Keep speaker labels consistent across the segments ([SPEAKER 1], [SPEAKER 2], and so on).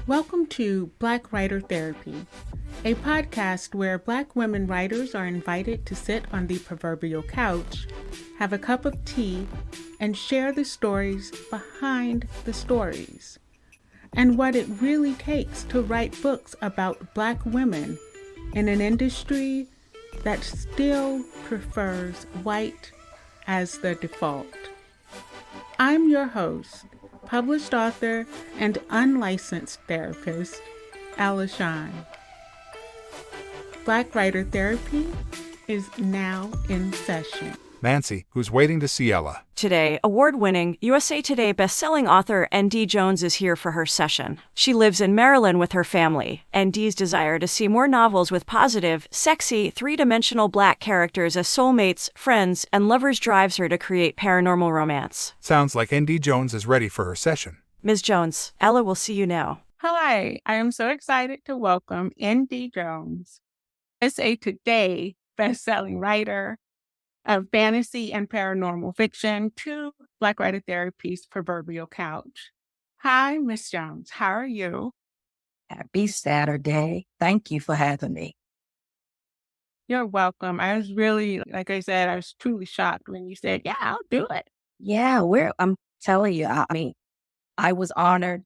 [SPEAKER 1] Welcome to Black Writer Therapy, a podcast where Black women writers are invited to sit on the proverbial couch, have a cup of tea, and share the stories behind the stories, and what it really takes to write books about Black women in an industry that still prefers white as the default. I'm your host, published author and unlicensed therapist, Ella Shine. Black Writer Therapy is now in session.
[SPEAKER 2] Nancy, who's waiting to see Ella.
[SPEAKER 3] Today, award-winning USA Today bestselling author N.D. Jones is here for her session. She lives in Maryland with her family. N.D.'s desire to see more novels with positive, sexy, three-dimensional Black characters as soulmates, friends, and lovers drives her to create paranormal romance.
[SPEAKER 2] Sounds like N.D. Jones is ready for her session.
[SPEAKER 3] Ms. Jones, Ella will see you now.
[SPEAKER 1] Hi, I am so excited to welcome N.D. Jones, USA Today bestselling writer of fantasy and paranormal fiction, to Black Writer Therapy's proverbial couch. Hi, Miss Jones. How are you?
[SPEAKER 4] Happy Saturday. Thank you for having me.
[SPEAKER 1] You're welcome. I was really, like I said, I was truly shocked when you said, yeah, I'll do it.
[SPEAKER 4] Yeah, I'm telling you, I was honored.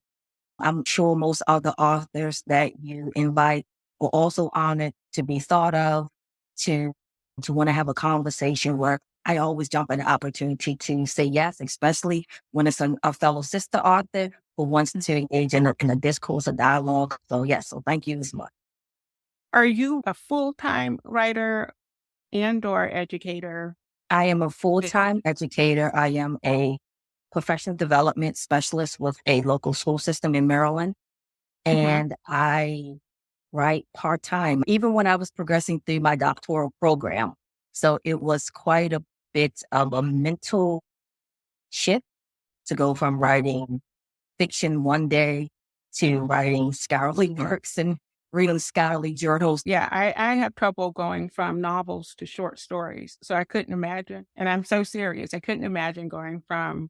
[SPEAKER 4] I'm sure most other authors that you invite were also honored to be thought of, to want to have a conversation where I always jump at an opportunity to say yes, especially when it's a fellow sister author who wants to engage in a discourse, a dialogue. So yes, so thank you as much.
[SPEAKER 1] Are you a full-time writer and or educator?
[SPEAKER 4] I am a full-time educator. I am a professional development specialist with a local school system in Maryland. And I write part-time, even when I was progressing through my doctoral program. So it was quite a bit of a mental shift to go from writing fiction one day to writing scholarly works and reading scholarly journals.
[SPEAKER 1] Yeah, I have trouble going from novels to short stories. So I couldn't imagine, and I'm so serious, I couldn't imagine going from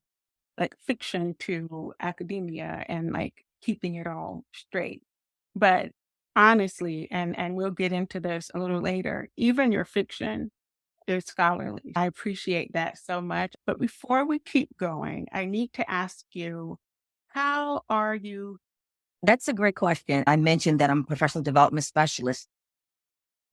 [SPEAKER 1] like fiction to academia and like keeping it all straight. But honestly, and we'll get into this a little later, even your fiction is scholarly. I appreciate that so much. But before we keep going, I need to ask you, how are you?
[SPEAKER 4] That's a great question. I mentioned that I'm a professional development specialist.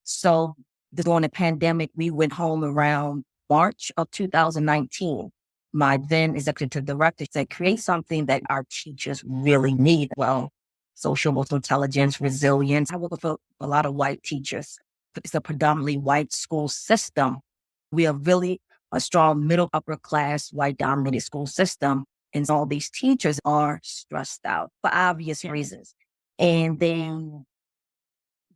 [SPEAKER 4] So during the pandemic, we went home around March of 2019. My then executive director said, create something that our teachers really need. Well, social emotional intelligence, resilience. I work with a lot of white teachers. It's a predominantly white school system. We are really a strong middle upper class white dominated school system. And all these teachers are stressed out for obvious reasons. And they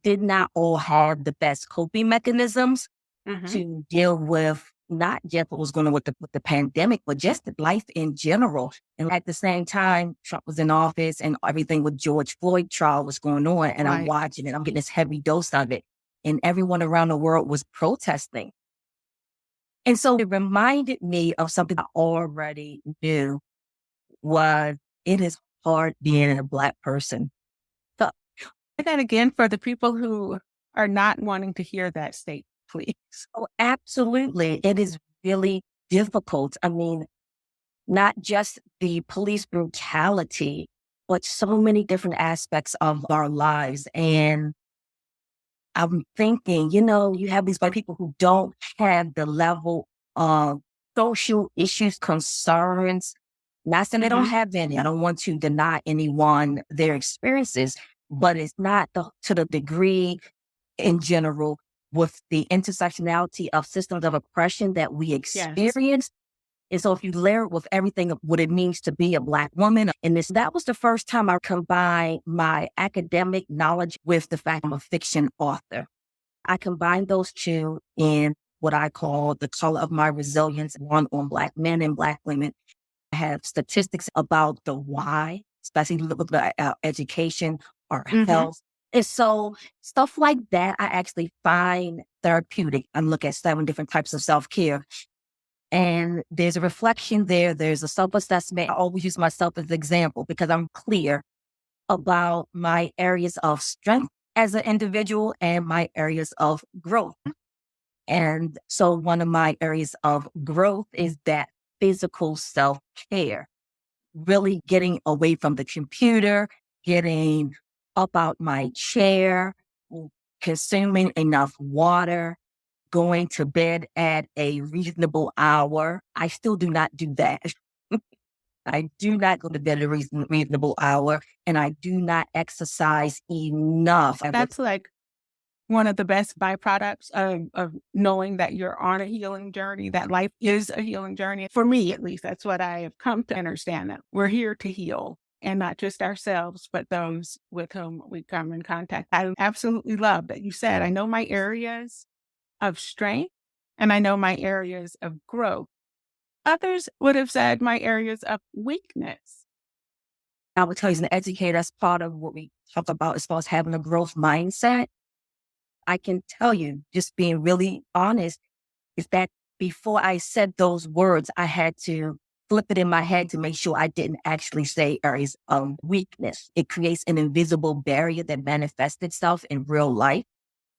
[SPEAKER 4] did not all have the best coping mechanisms to deal with not just what was going on with the pandemic, but just life in general. And at the same time, Trump was in office and everything with George Floyd trial was going on. And I'm watching it. I'm getting this heavy dose of it. And everyone around the world was protesting. And so it reminded me of something I already knew, was it is hard being a Black person.
[SPEAKER 1] So, say that again for the people who are not wanting to hear that statement, please.
[SPEAKER 4] Oh, absolutely. It is really difficult. I mean, not just the police brutality, but so many different aspects of our lives. And I'm thinking, you have these white people who don't have the level of social issues, concerns. Not saying they don't have any. I don't want to deny anyone their experiences, but it's not to the degree in general with the intersectionality of systems of oppression that we experience. Yes. And so if you layer it with everything of what it means to be a Black woman, and that was the first time I combined my academic knowledge with the fact I'm a fiction author. I combined those two in what I call the color of my resilience, one on Black men and Black women. I have statistics about the why, especially with education or health. And so stuff like that, I actually find therapeutic. I look at 7 different types of self-care. And there's a reflection there. There's a self-assessment. I always use myself as an example because I'm clear about my areas of strength as an individual and my areas of growth. And so one of my areas of growth is that physical self-care, really getting away from the computer, getting up out my chair, consuming enough water, going to bed at a reasonable hour. I still do not do that. I do not go to bed at a reasonable hour, and I do not exercise enough.
[SPEAKER 1] That's like one of the best byproducts of knowing that you're on a healing journey, that life is a healing journey. For me, at least, that's what I have come to understand, that we're here to heal, and not just ourselves, but those with whom we come in contact. I absolutely love that you said, I know my areas of strength and I know my areas of growth. Others would have said my areas of weakness.
[SPEAKER 4] I would tell you, as an educator, that's part of what we talk about as far as having a growth mindset. I can tell you, just being really honest, is that before I said those words, I had to flip it in my head to make sure I didn't actually say areas of weakness. It creates an invisible barrier that manifests itself in real life.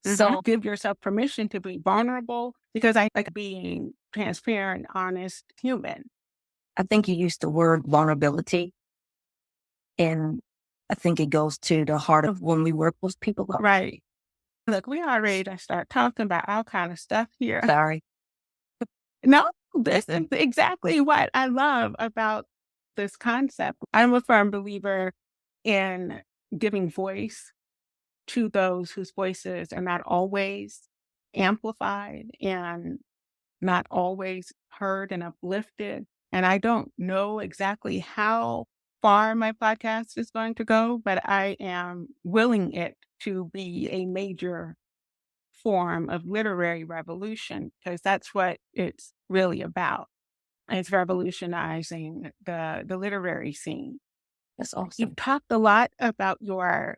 [SPEAKER 4] So
[SPEAKER 1] Give yourself permission to be vulnerable, because I like being transparent, honest, human.
[SPEAKER 4] I think you used the word vulnerability, and I think it goes to the heart of when we work with people.
[SPEAKER 1] Right. Look, we are ready to start talking about all kind of stuff here.
[SPEAKER 4] Sorry.
[SPEAKER 1] No, this is exactly what I love about this concept. I'm a firm believer in giving voice to those whose voices are not always amplified and not always heard and uplifted. And I don't know exactly how far my podcast is going to go, but I am willing it to be a major form of literary revolution, because that's what it's really about. It's revolutionizing the literary scene.
[SPEAKER 4] That's awesome.
[SPEAKER 1] You've talked a lot about your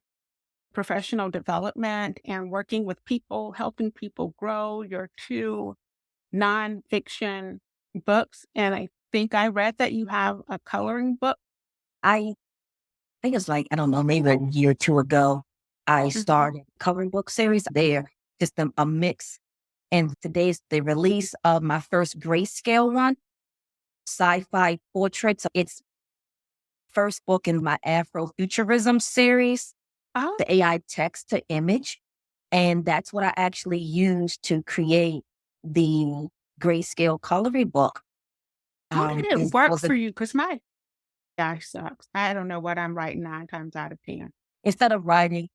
[SPEAKER 1] professional development and working with people, helping people grow, your two nonfiction books. And I think I read that you have a coloring book.
[SPEAKER 4] I think it's like, I don't know, maybe a year or two ago, I started a coloring book series there, just a mix. And today's the release of my first grayscale one, sci-fi portraits. It's first book in my Afrofuturism series,
[SPEAKER 1] Oh,
[SPEAKER 4] the AI text to image. And that's what I actually used to create the grayscale coloring book.
[SPEAKER 1] how did it work
[SPEAKER 4] Was
[SPEAKER 1] for you? Because my eye sucks. I don't know what I'm writing 9 times out of 10.
[SPEAKER 4] instead of writing,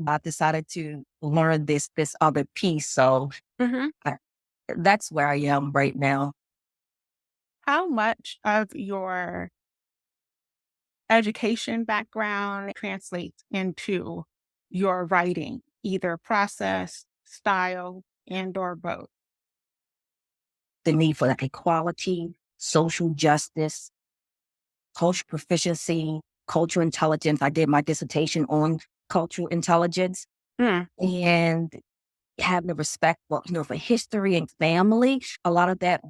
[SPEAKER 4] I decided to learn this other piece. So I, that's where I am right now.
[SPEAKER 1] How much of your education background translates into your writing, either process, style, and or both?
[SPEAKER 4] The need for equality, social justice, cultural proficiency, cultural intelligence. I did my dissertation on cultural intelligence,
[SPEAKER 1] Mm.
[SPEAKER 4] and having the respect for, for history and family. A lot of that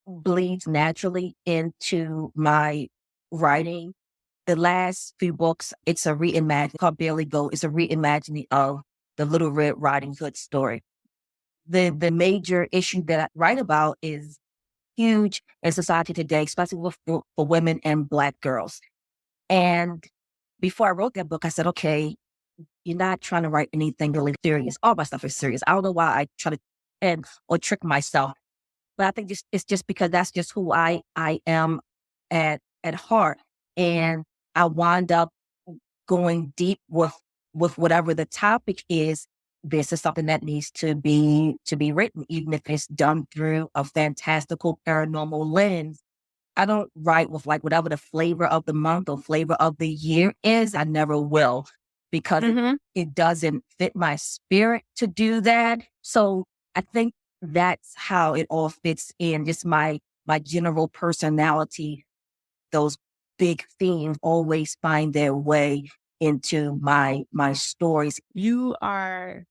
[SPEAKER 4] bleeds naturally into my writing. The last few books, it's a reimagining, called Barely Go. It's a reimagining of the Little Red Riding Hood story. The major issue that I write about is huge in society today, especially for women and Black girls. And before I wrote that book, I said, okay, you're not trying to write anything really serious. All my stuff is serious. I don't know why I try to end or trick myself, but I think it's just because that's just who I am at heart. And I wind up going deep with whatever the topic is. This is something that needs to be written, even if it's done through a fantastical paranormal lens. I don't write with like whatever the flavor of the month or flavor of the year is. I never will, because it doesn't fit my spirit to do that. So I think that's how it all fits in. Just my general personality. Those big themes always find their way into my stories.
[SPEAKER 1] You are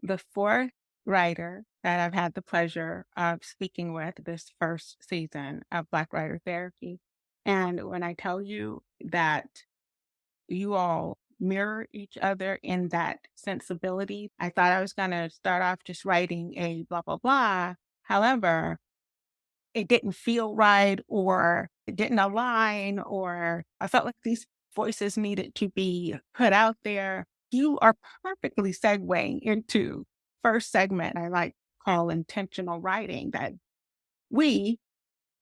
[SPEAKER 1] the fourth writer that I've had the pleasure of speaking with this first season of Black Writer Therapy. And when I tell you that you all mirror each other in that sensibility. I thought I was going to start off just writing a blah, blah, blah. However, it didn't feel right or it didn't align, or I felt like these voices needed to be put out there. You are perfectly segueing into first segment I like call intentional writing, that we,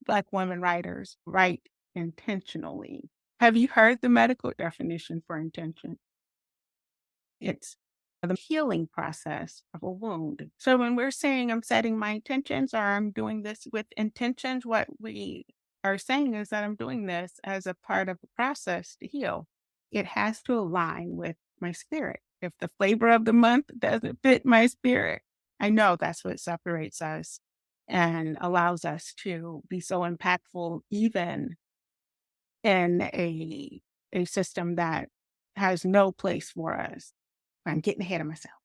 [SPEAKER 1] Black women writers, write intentionally. Have you heard the medical definition for intention? It's the healing process of a wound. So when we're saying I'm setting my intentions or I'm doing this with intentions, what we are saying is that I'm doing this as a part of the process to heal. It has to align with my spirit. If the flavor of the month doesn't fit my spirit, I know that's what separates us and allows us to be so impactful, even in a system that has no place for us. I'm getting ahead of myself.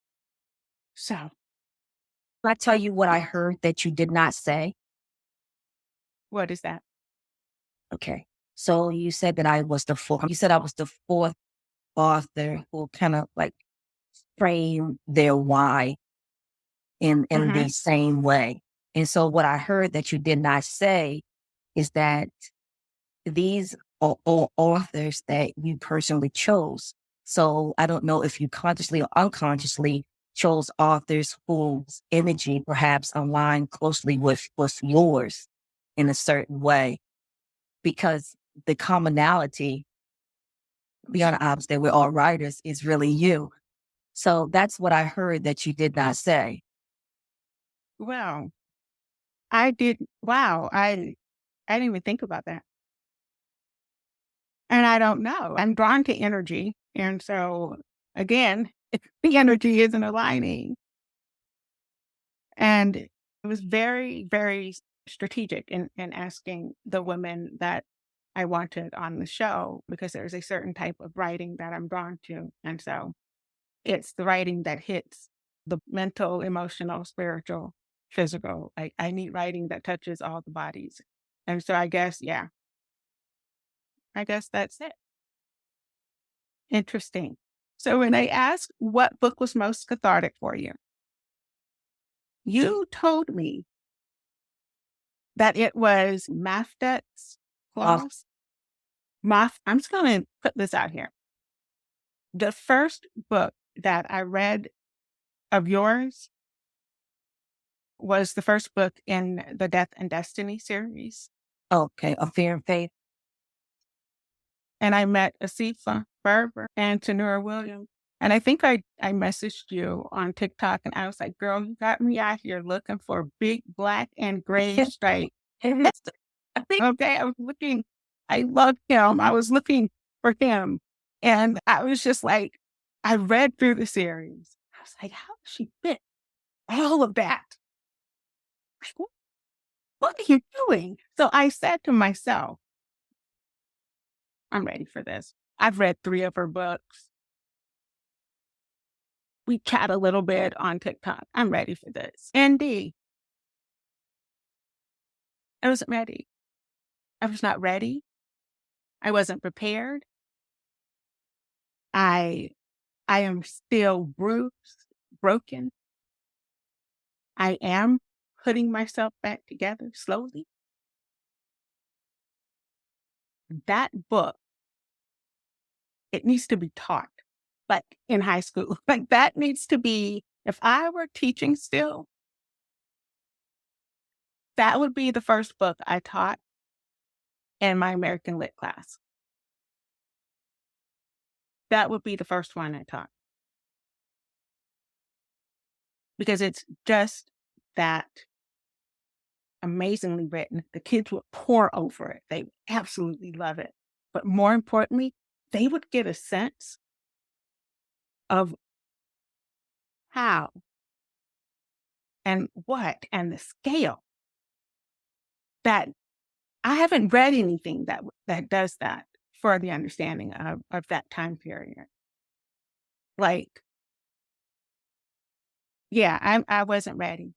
[SPEAKER 1] So,
[SPEAKER 4] Can I tell you what I heard that you did not say?
[SPEAKER 1] what is that?
[SPEAKER 4] Okay. So you said that I was the fourth. You said I was the fourth author who kind of like frame their why in
[SPEAKER 1] Mhm.
[SPEAKER 4] the same way. And so what I heard that you did not say is that these are all authors that you personally chose. So I don't know if you consciously or unconsciously chose authors whose energy perhaps aligned closely with yours in a certain way, because the commonality beyond the obvious that we're all writers is really you. So that's what I heard that you did not say.
[SPEAKER 1] Well, wow, I didn't even think about that. And I don't know. I'm drawn to energy. And so again, if the energy isn't aligning. And it was very, very strategic in asking the women that I wanted on the show, because there's a certain type of writing that I'm drawn to. And so it's the writing that hits the mental, emotional, spiritual, physical. I need writing that touches all the bodies. And so I guess, yeah, I guess that's it. Interesting. So when I asked what book was most cathartic for you, you told me that it was Mafdet's
[SPEAKER 4] Off,
[SPEAKER 1] Clause. I'm just going to put this out here. The first book that I read of yours was the first book in the Death and Destiny series.
[SPEAKER 4] okay, A Fear and Faith.
[SPEAKER 1] And I met Asifa Berber and Tanura Williams. And I think I messaged you on TikTok and I was like, girl, you got me out here looking for big black and gray stripes. Okay, I loved him. I was looking for him. And I was just like, I read through the series. I was like, how does she fit all of that? Like, what are you doing? So I said to myself, I'm ready for this. I've read 3 of her books. We chat a little bit on TikTok. I'm ready for this. Indeed. I wasn't ready. I was not ready. I wasn't prepared. I am still bruised, broken. I am putting myself back together slowly. That book, it needs to be taught, like in high school. Like that needs to be, if I were teaching still, that would be the first book I taught in my American Lit class. That would be the first one I taught. Because it's just that amazingly written. The kids would pore over it. They absolutely love it. But more importantly, they would get a sense of how and what and the scale that I haven't read anything that does that for the understanding of that time period. Like, yeah, I wasn't ready.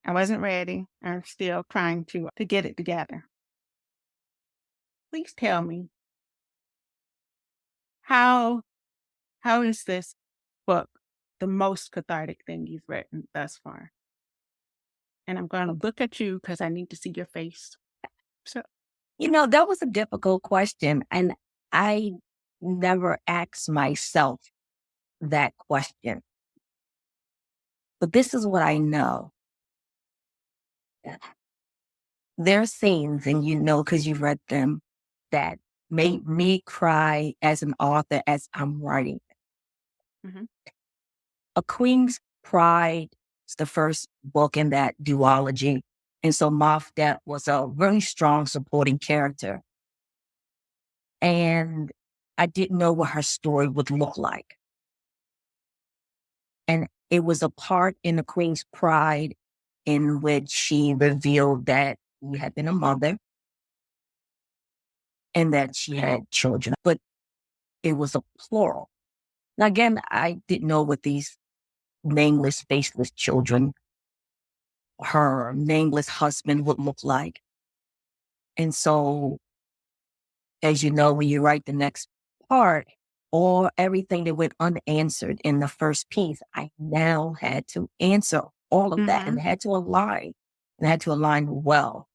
[SPEAKER 1] I wasn't ready. I'm still trying to get it together. Please tell me, How is this book the most cathartic thing you've written thus far? And I'm going to look at you because I need to see your face. So,
[SPEAKER 4] That was a difficult question. And I never asked myself that question. But this is what I know. There are scenes, and because you've read them, that made me cry as an author as I'm writing.
[SPEAKER 1] mhm,
[SPEAKER 4] A Queen's Pride is the first book in that duology. And so Mofdet was a very strong supporting character. And I didn't know what her story would look like. And it was a part in The Queen's Pride in which she revealed that she had been a mother and that she had children, but it was a plural. Now, again, I didn't know what these nameless, faceless children, her nameless husband would look like. And so, as you know, when you write the next part, or everything that went unanswered in the first piece, I now had to answer all of that and had to align well.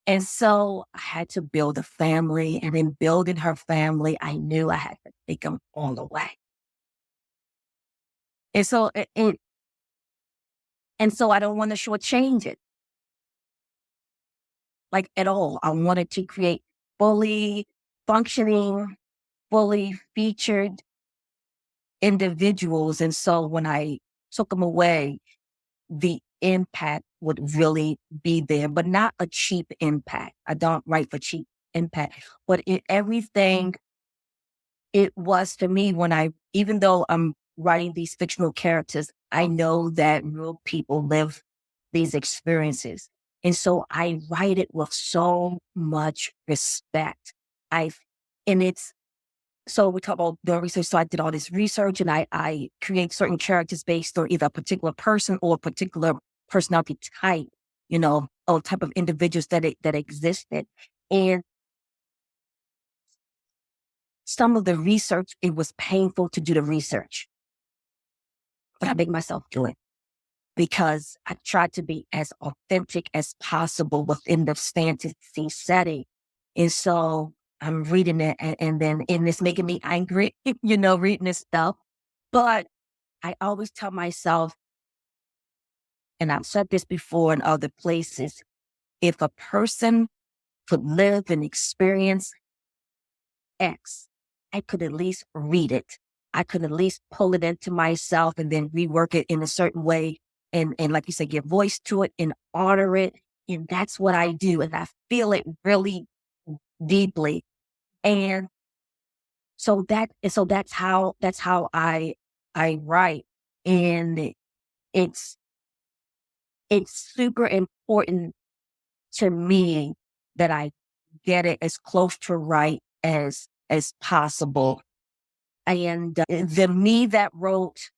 [SPEAKER 4] And so I had to build a family, and in building her family, I knew I had to take them all the way. And so I don't want to shortchange it, like at all. I wanted to create fully functioning, fully featured individuals. And so when I took them away, the impact would really be there, but not a cheap impact. I don't write for cheap impact, but everything it was to me even though I'm writing these fictional characters, I know that real people live these experiences. And so I write it with so much respect. So we talk about the research. So I did all this research, and I create certain characters based on either a particular person or a particular personality type, or type of individuals that existed. And some of the research, it was painful to do the research, but I make myself do it because I tried to be as authentic as possible within the fantasy setting. And so I'm reading it, and then it's making me angry, reading this stuff. But I always tell myself, and I've said this before in other places, if a person could live and experience X, I could at least read it. I could at least pull it into myself and then rework it in a certain way. And like you said, give voice to it and honor it. And that's what I do. And I feel it really deeply. And so that's how I write. And it's super important to me that I get it as close to right as possible. And the me that wrote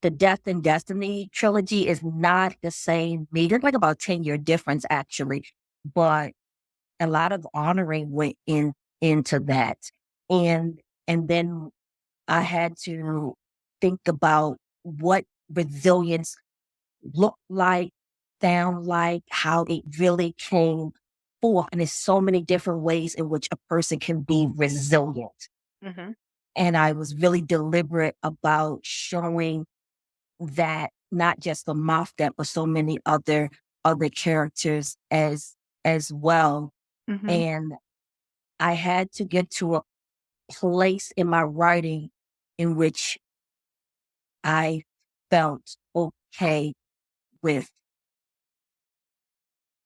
[SPEAKER 4] the Death and Destiny trilogy is not the same me. There's like about a 10-year difference, actually. But a lot of honoring went into that. And then I had to think about what resilience looked like, sound like, how it really came forth. And there's so many different ways in which a person can be resilient.
[SPEAKER 1] mhm,
[SPEAKER 4] And I was really deliberate about showing that not just the Mofdet, but so many other characters as well.
[SPEAKER 1] mhm.
[SPEAKER 4] And I had to get to a place in my writing in which I felt okay with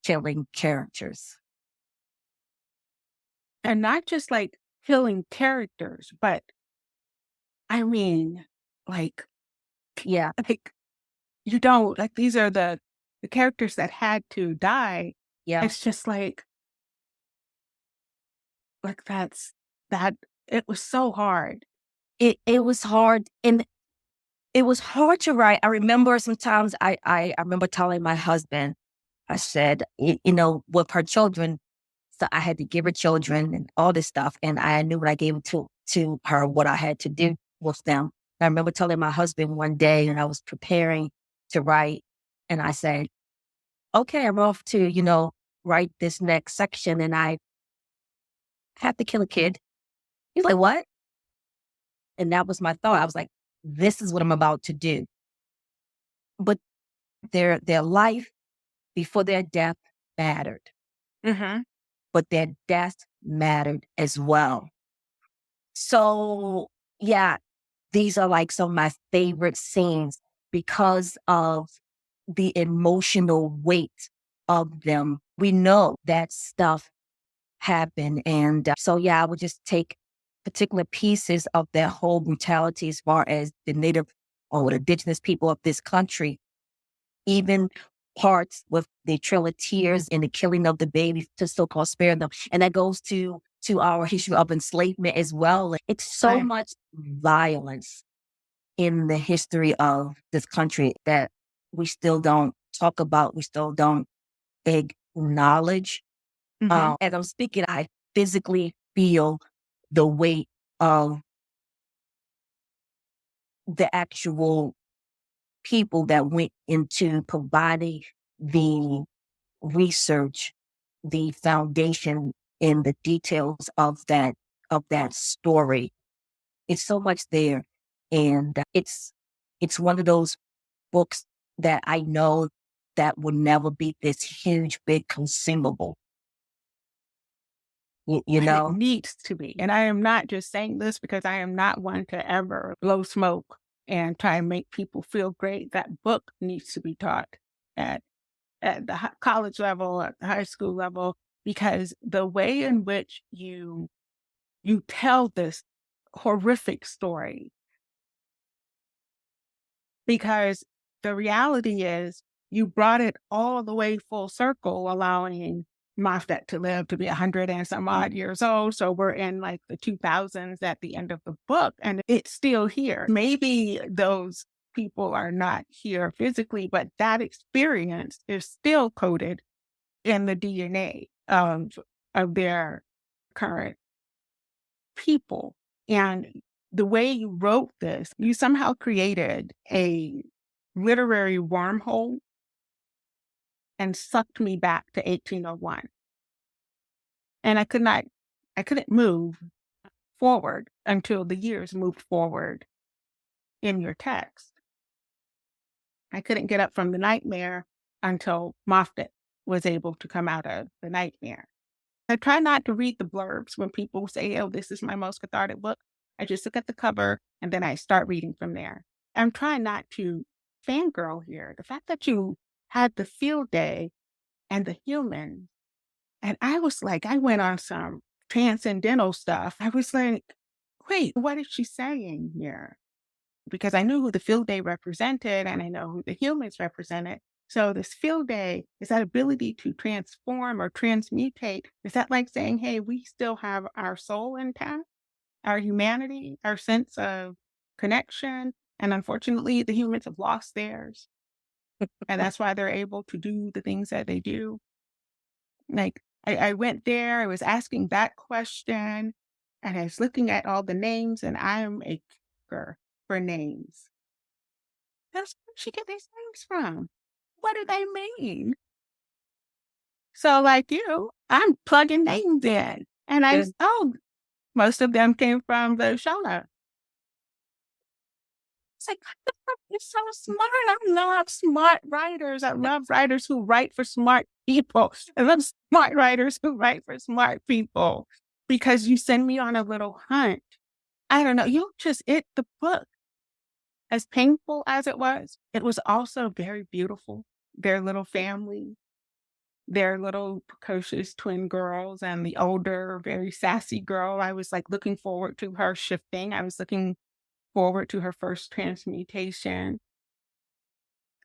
[SPEAKER 4] killing characters.
[SPEAKER 1] And not just like killing characters, but I mean, like,
[SPEAKER 4] Yeah.
[SPEAKER 1] like you don't like these are the characters that had to die.
[SPEAKER 4] Yeah.
[SPEAKER 1] It's just like that it was so hard.
[SPEAKER 4] It was hard, and it was hard to write. I remember sometimes I remember telling my husband, I said, with her children, So I had to give her children and all this stuff. And I knew when I gave them to her, what I had to do with them. I remember telling my husband one day, and I was preparing to write, and I said, okay, I'm off to, write this next section, and I have to kill a kid. He's like, what? And that was my thought. I was like, this is what I'm about to do. But their life before their death mattered, but their death mattered as well. So yeah, these are like some of my favorite scenes because of the emotional weight of them. We know that stuff happened. And so, yeah, I would just take particular pieces of that whole brutality as far as the native or the indigenous people of this country, even parts with the Trail of Tears and the killing of the babies to so-called spare them. And that goes to our history of enslavement as well. It's so much violence in the history of this country that we still don't talk about, we still don't acknowledge. As I'm speaking, I physically feel the weight of the actual people that went into providing the research, the foundation, and the details of that story. It's so much there, and it's one of those books that I know that will never be this huge, big consumable. You know,
[SPEAKER 1] it needs to be. And I am not just saying this because I am not one to ever blow smoke and try and make people feel great. That book needs to be taught at the college level, at the high school level, because the way in which you tell this horrific story, because the reality is you brought it all the way full circle, allowing Moftet to live to be 100 and some odd years old. So we're in like the 2000s at the end of the book, and it's still here. Maybe those people are not here physically, but that experience is still coded in the DNA of their current people. And the way you wrote this, you somehow created a literary wormhole and sucked me back to 1801. And I couldn't move forward until the years moved forward in your text. I couldn't get up from the nightmare until Moftet was able to come out of the nightmare. I try not to read the blurbs when people say, oh, this is my most cathartic book. I just look at the cover and then I start reading from there. I'm trying not to fangirl here. The fact that you had the field day and the human, and I was like, I went on some transcendental stuff. I was like, wait, what is she saying here? Because I knew who the field day represented and I know who the humans represented. So this field day is that ability to transform or transmutate. Is that like saying, hey, we still have our soul intact, our humanity, our sense of connection. And unfortunately, the humans have lost theirs. And that's why they're able to do the things that they do. Like I went there, I was asking that question, and I was looking at all the names, and I am a kicker for names. That's where she get these names from. What do they mean? So like you, I'm plugging names in. And most of them came from the show notes. It's like, you're so smart. I love smart writers. I love writers who write for smart people. I love smart writers who write for smart people because you send me on a little hunt. I don't know. The book, as painful as it was also very beautiful. Their little family, their little precocious twin girls, and the older, very sassy girl. I was like looking forward to her shifting. I was looking forward to her first transmutation.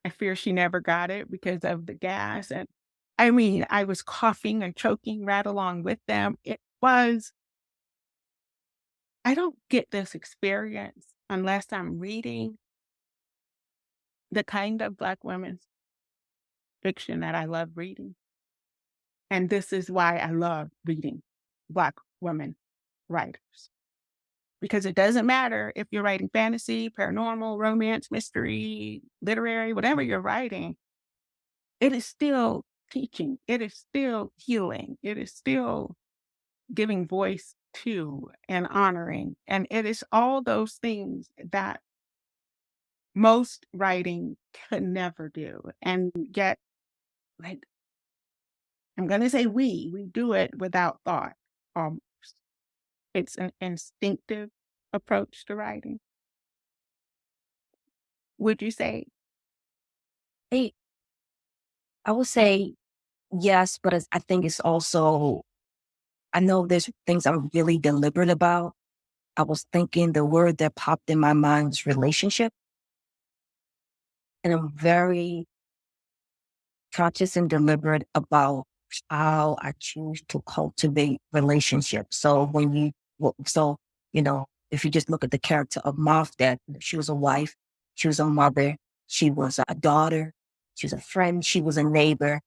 [SPEAKER 1] I fear she never got it because of the gas. And I mean, I was coughing and choking right along with them. I don't get this experience unless I'm reading the kind of Black women's fiction that I love reading. And this is why I love reading Black women writers. Because it doesn't matter if you're writing fantasy, paranormal, romance, mystery, literary, whatever you're writing, it is still teaching. It is still healing. It is still giving voice to and honoring. And it is all those things that most writing could never do. And yet, like, I'm going to say we do it without thought. It's an instinctive approach to writing. Would you say?
[SPEAKER 4] I would say yes, but I think it's also, I know there's things I'm really deliberate about. I was thinking the word that popped in my mind was relationship. And I'm very conscious and deliberate about how I choose to cultivate relationships. So if you just look at the character of Moth, that she was a wife, she was a mother, she was a daughter, she was a friend, she was a neighbor.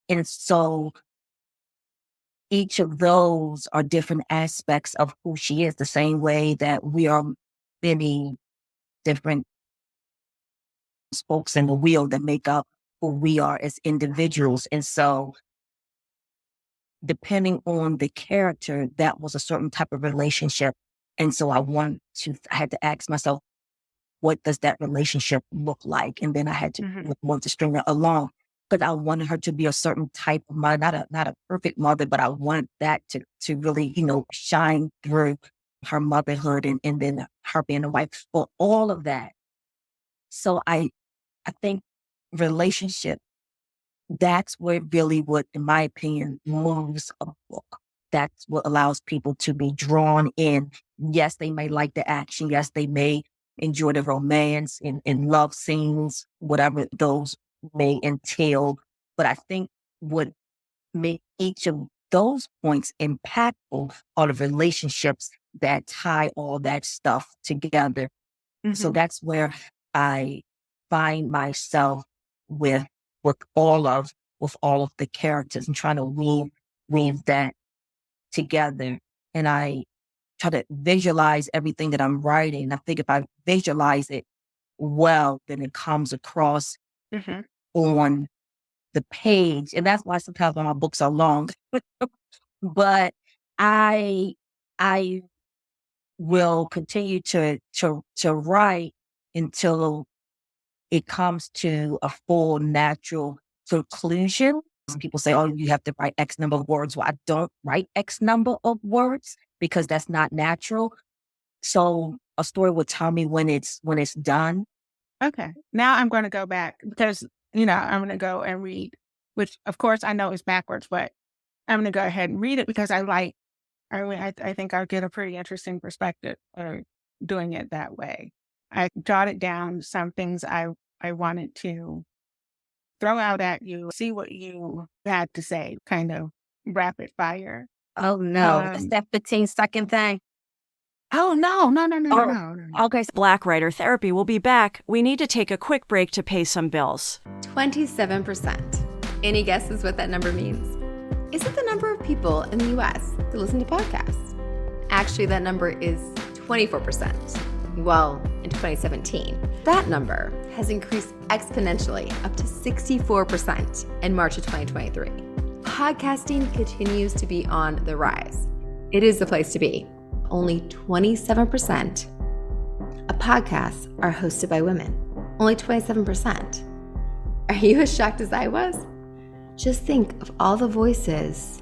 [SPEAKER 4] And so each of those are different aspects of who she is, the same way that we are many different spokes in the wheel that make up who we are as individuals. And so depending on the character, that was a certain type of relationship. And so I had to ask myself, what does that relationship look like? And then I had to want to string it along, because I wanted her to be a certain type of mother, not a perfect mother, but I wanted that to really, shine through her motherhood and then her being a wife, for all of that. So I think relationship, that's where really what, in my opinion, moves a book. That's what allows people to be drawn in. Yes, they may like the action. Yes, they may enjoy the romance and love scenes, whatever those may entail. But I think what make each of those points impactful are the relationships that tie all that stuff together. So that's where I find myself with all of the characters and trying to weave that together. And I try to visualize everything that I'm writing. I think if I visualize it well, then it comes across on the page. And that's why sometimes my books are long. But I will continue to write until it comes to a full natural conclusion. Some people say, oh, you have to write X number of words. Well, I don't write X number of words because that's not natural. So a story will tell me when it's done.
[SPEAKER 1] Okay. Now I'm going to go back because, I'm going to go and read, which of course I know is backwards, but I'm going to go ahead and read it because I think I'll get a pretty interesting perspective of doing it that way. I jotted down some things I wanted to throw out at you, see what you had to say, kind of rapid fire.
[SPEAKER 4] Oh, no. It's that 15-second thing.
[SPEAKER 1] Oh, no.
[SPEAKER 4] Okay.
[SPEAKER 3] Black Writer Therapy will be back. We need to take a quick break to pay some bills.
[SPEAKER 5] 27%. Any guesses what that number means? Is it the number of people in the US that listen to podcasts? Actually, that number is 24%. Well, in 2017, that number has increased exponentially up to 64% in March of 2023. Podcasting continues to be on the rise. It is the place to be. Only 27% of podcasts are hosted by women. Only 27%. Are you as shocked as I was? Just think of all the voices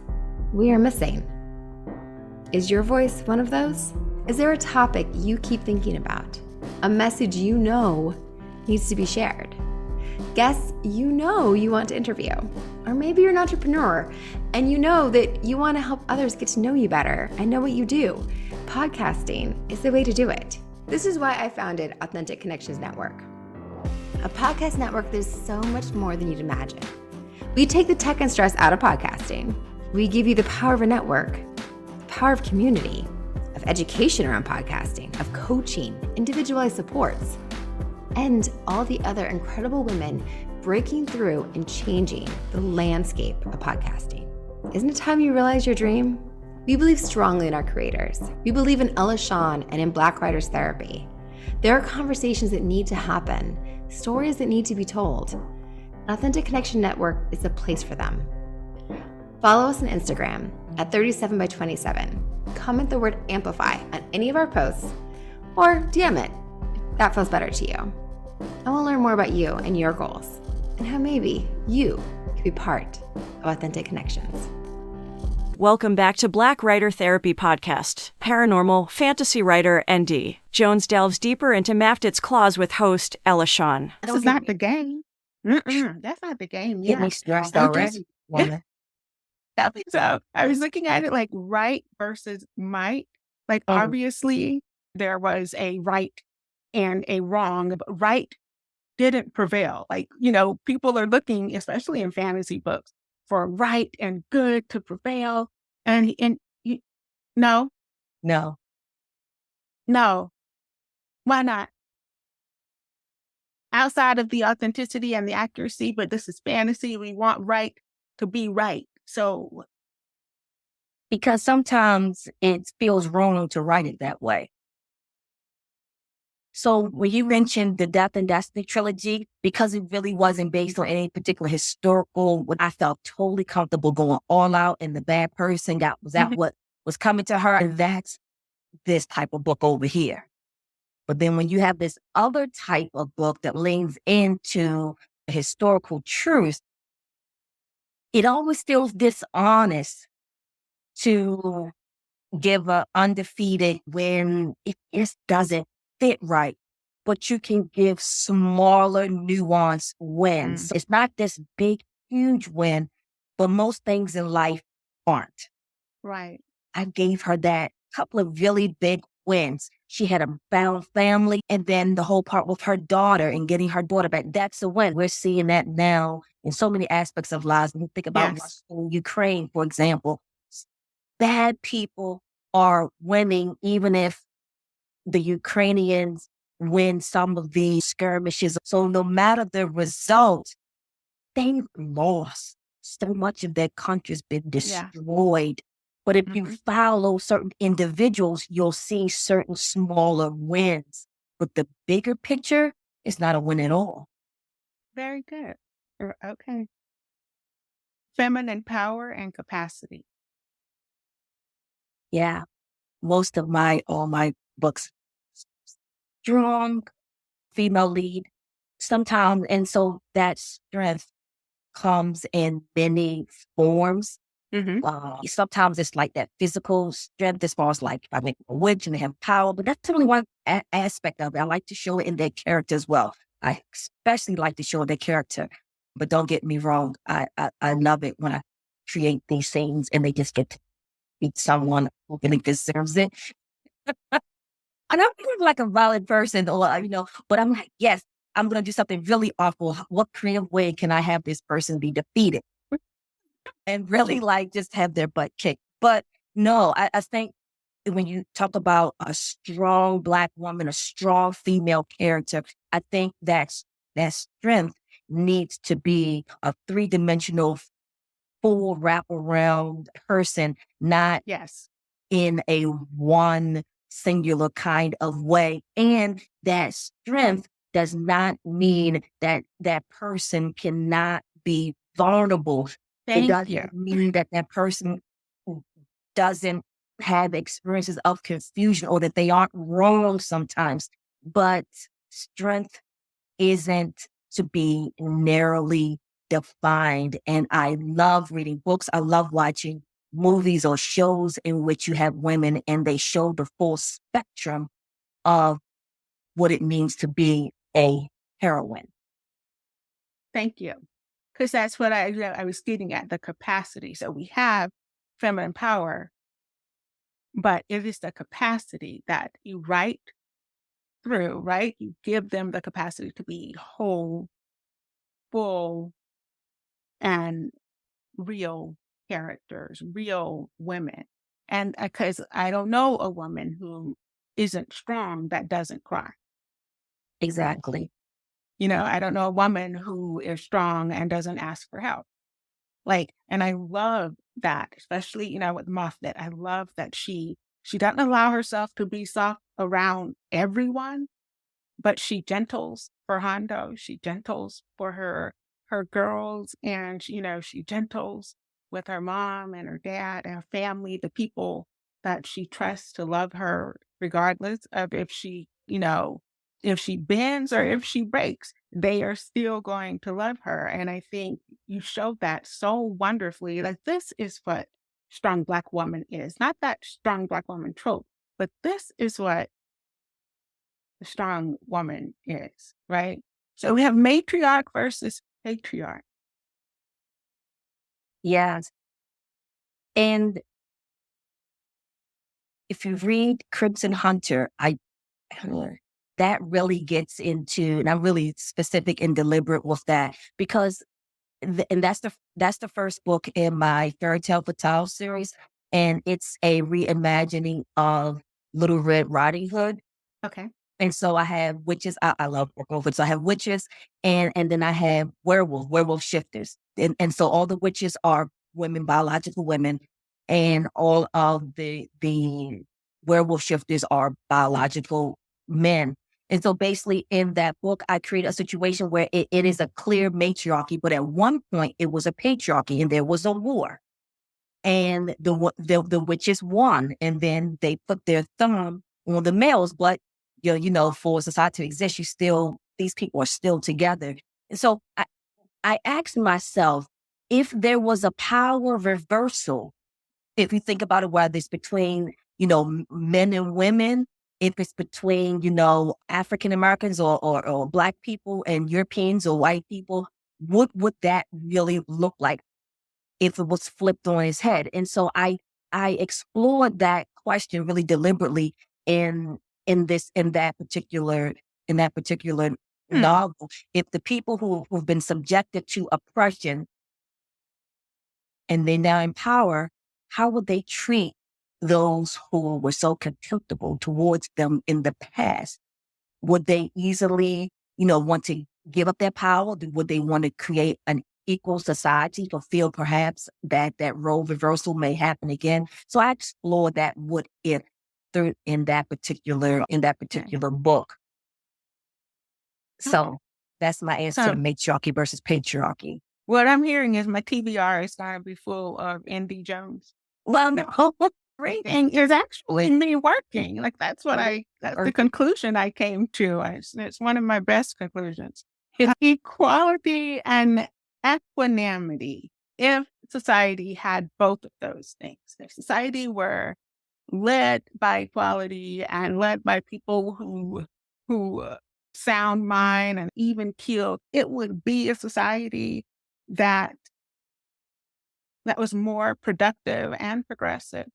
[SPEAKER 5] we are missing. Is your voice one of those? Is there a topic you keep thinking about? A message you know needs to be shared? Guests you know you want to interview? Or maybe you're an entrepreneur and you know that you want to help others get to know you better and know what you do. Podcasting is the way to do it. This is why I founded Authentic Connections Network. A podcast network that is so much more than you'd imagine. We take the tech and stress out of podcasting. We give you the power of a network, the power of community, of education around podcasting, of coaching, individualized supports, and all the other incredible women breaking through and changing the landscape of podcasting. Isn't it time you realize your dream? We believe strongly in our creators. We believe in Ella Shawn and in Black Writers Therapy. There are conversations that need to happen, stories that need to be told. Authentic Connection Network is the place for them. Follow us on Instagram at 37by27. Comment the word amplify on any of our posts, or DM it if that feels better to you. I want to learn more about you and your goals, and how maybe you could be part of Authentic Connections.
[SPEAKER 3] Welcome back to Black Writer Therapy Podcast. Paranormal, fantasy writer, ND. Jones delves deeper into Maftit's claws with host Ella Shawn.
[SPEAKER 1] This is not the game. That's not the game.
[SPEAKER 4] Get me stressed already, woman.
[SPEAKER 1] So I was looking at it like right versus might. Like obviously there was a right and a wrong, but right didn't prevail. Like, people are looking, especially in fantasy books, for right and good to prevail. And no. Why not? Outside of the authenticity and the accuracy, but this is fantasy. We want right to be right. So,
[SPEAKER 4] because sometimes it feels wrong to write it that way. So when you mentioned the Death and Destiny trilogy, because it really wasn't based on any particular historical, I felt totally comfortable going all out, and the bad person was that what was coming to her? And that's this type of book over here. But then when you have this other type of book that leans into historical truth, it always feels dishonest to give a undefeated when it just doesn't fit right. But you can give smaller nuanced wins. It's not this big, huge win, but most things in life aren't.
[SPEAKER 1] right.
[SPEAKER 4] I gave her that couple of really big wins. She had a bound family, and then the whole part with her daughter and getting her daughter back. That's a win. We're seeing that now in so many aspects of lives. When you think about Russia and Ukraine, for example, bad people are winning, even if the Ukrainians win some of these skirmishes. So no matter the result, they've lost. So much of their country's been destroyed. But if you follow certain individuals, you'll see certain smaller wins. But the bigger picture is not a win at all.
[SPEAKER 1] Very good. Okay. Feminine power and capacity.
[SPEAKER 4] Yeah. Most of all my books, strong female lead sometimes. And so that strength comes in many forms. Sometimes it's like that physical strength as far as like, I think a witch and they have power, but that's only one aspect of it. I like to show it in their character as well. I especially like to show their character, but don't get me wrong. I love it when I create these scenes and they just get to meet someone who really deserves it. And I'm not like a violent person or, but I'm like, yes, I'm going to do something really awful. What creative way can I have this person be defeated? And really just have their butt kicked. But no, I think when you talk about a strong Black woman, a strong female character, I think that strength needs to be a three-dimensional, full wraparound person, not in a one singular kind of way. And that strength does not mean that that person cannot be vulnerable. It doesn't mean that that person doesn't have experiences of confusion or that they aren't wrong sometimes. But strength isn't to be narrowly defined. And I love reading books. I love watching movies or shows in which you have women and they show the full spectrum of what it means to be a heroine.
[SPEAKER 1] Thank you. Because that's what I was getting at, the capacity. So we have feminine power, but it is the capacity that you write through, right? You give them the capacity to be whole, full, and real characters, real women. And because I don't know a woman who isn't strong that doesn't cry.
[SPEAKER 4] Exactly.
[SPEAKER 1] I don't know a woman who is strong and doesn't ask for help. And I love that, especially, with Moffat. I love that she doesn't allow herself to be soft around everyone, but she gentles for Hondo. She gentles for her girls, and she gentles with her mom and her dad and her family, the people that she trusts to love her, regardless of if she bends or if she breaks, they are still going to love her. And I think you showed that so wonderfully. Like, this is what strong Black woman is. Not that strong Black woman trope, but this is what the strong woman is, right? So we have matriarch versus patriarch.
[SPEAKER 4] Yes. And if you read Crimson Hunter, that really gets into, and I'm really specific and deliberate with that, because and that's the first book in my Fairy Tale Fatale series, and it's a reimagining of Little Red Riding Hood.
[SPEAKER 1] Okay.
[SPEAKER 4] And so I have witches. I love werewolves. So I have witches, and then I have werewolf shifters. And so all the witches are women, biological women, and all of the werewolf shifters are biological men. And so basically in that book, I create a situation where it is a clear matriarchy, but at one point it was a patriarchy and there was a war. And the witches won, and then they put their thumb on the males. But for society to exist, these people are still together. And so I asked myself, if there was a power reversal, if you think about it, whether it's between men and women, if it's between African Americans or Black people and Europeans or white people, what would that really look like if it was flipped on its head? And so I explored that question really deliberately in that particular novel. If the people who've been subjected to oppression and they're now in power, how would they treat those who were so contemptible towards them in the past? Would they easily, want to give up their power? Would they want to create an equal society, or feel perhaps that role reversal may happen again? So I explored that what if through in that particular book. So that's my answer to matriarchy versus patriarchy.
[SPEAKER 1] What I'm hearing is my TBR is going to be full of N.D. Jones.
[SPEAKER 4] Well, no.
[SPEAKER 1] Reading is actually me working. That's the conclusion I came to. It's one of my best conclusions. It's equality and equanimity. If society had both of those things, if society were led by equality and led by people who sound mind and even killed, it would be a society that was more productive and progressive.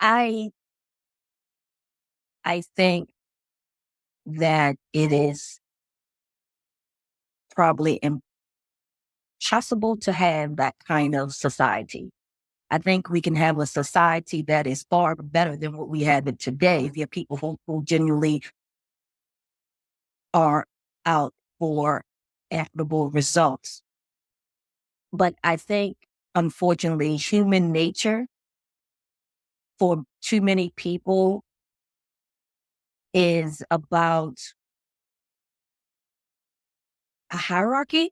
[SPEAKER 4] I think that it is probably impossible to have that kind of society. I think we can have a society that is far better than what we have today. There are people who genuinely are out for equitable results. But I think, unfortunately, human nature for too many people is about a hierarchy.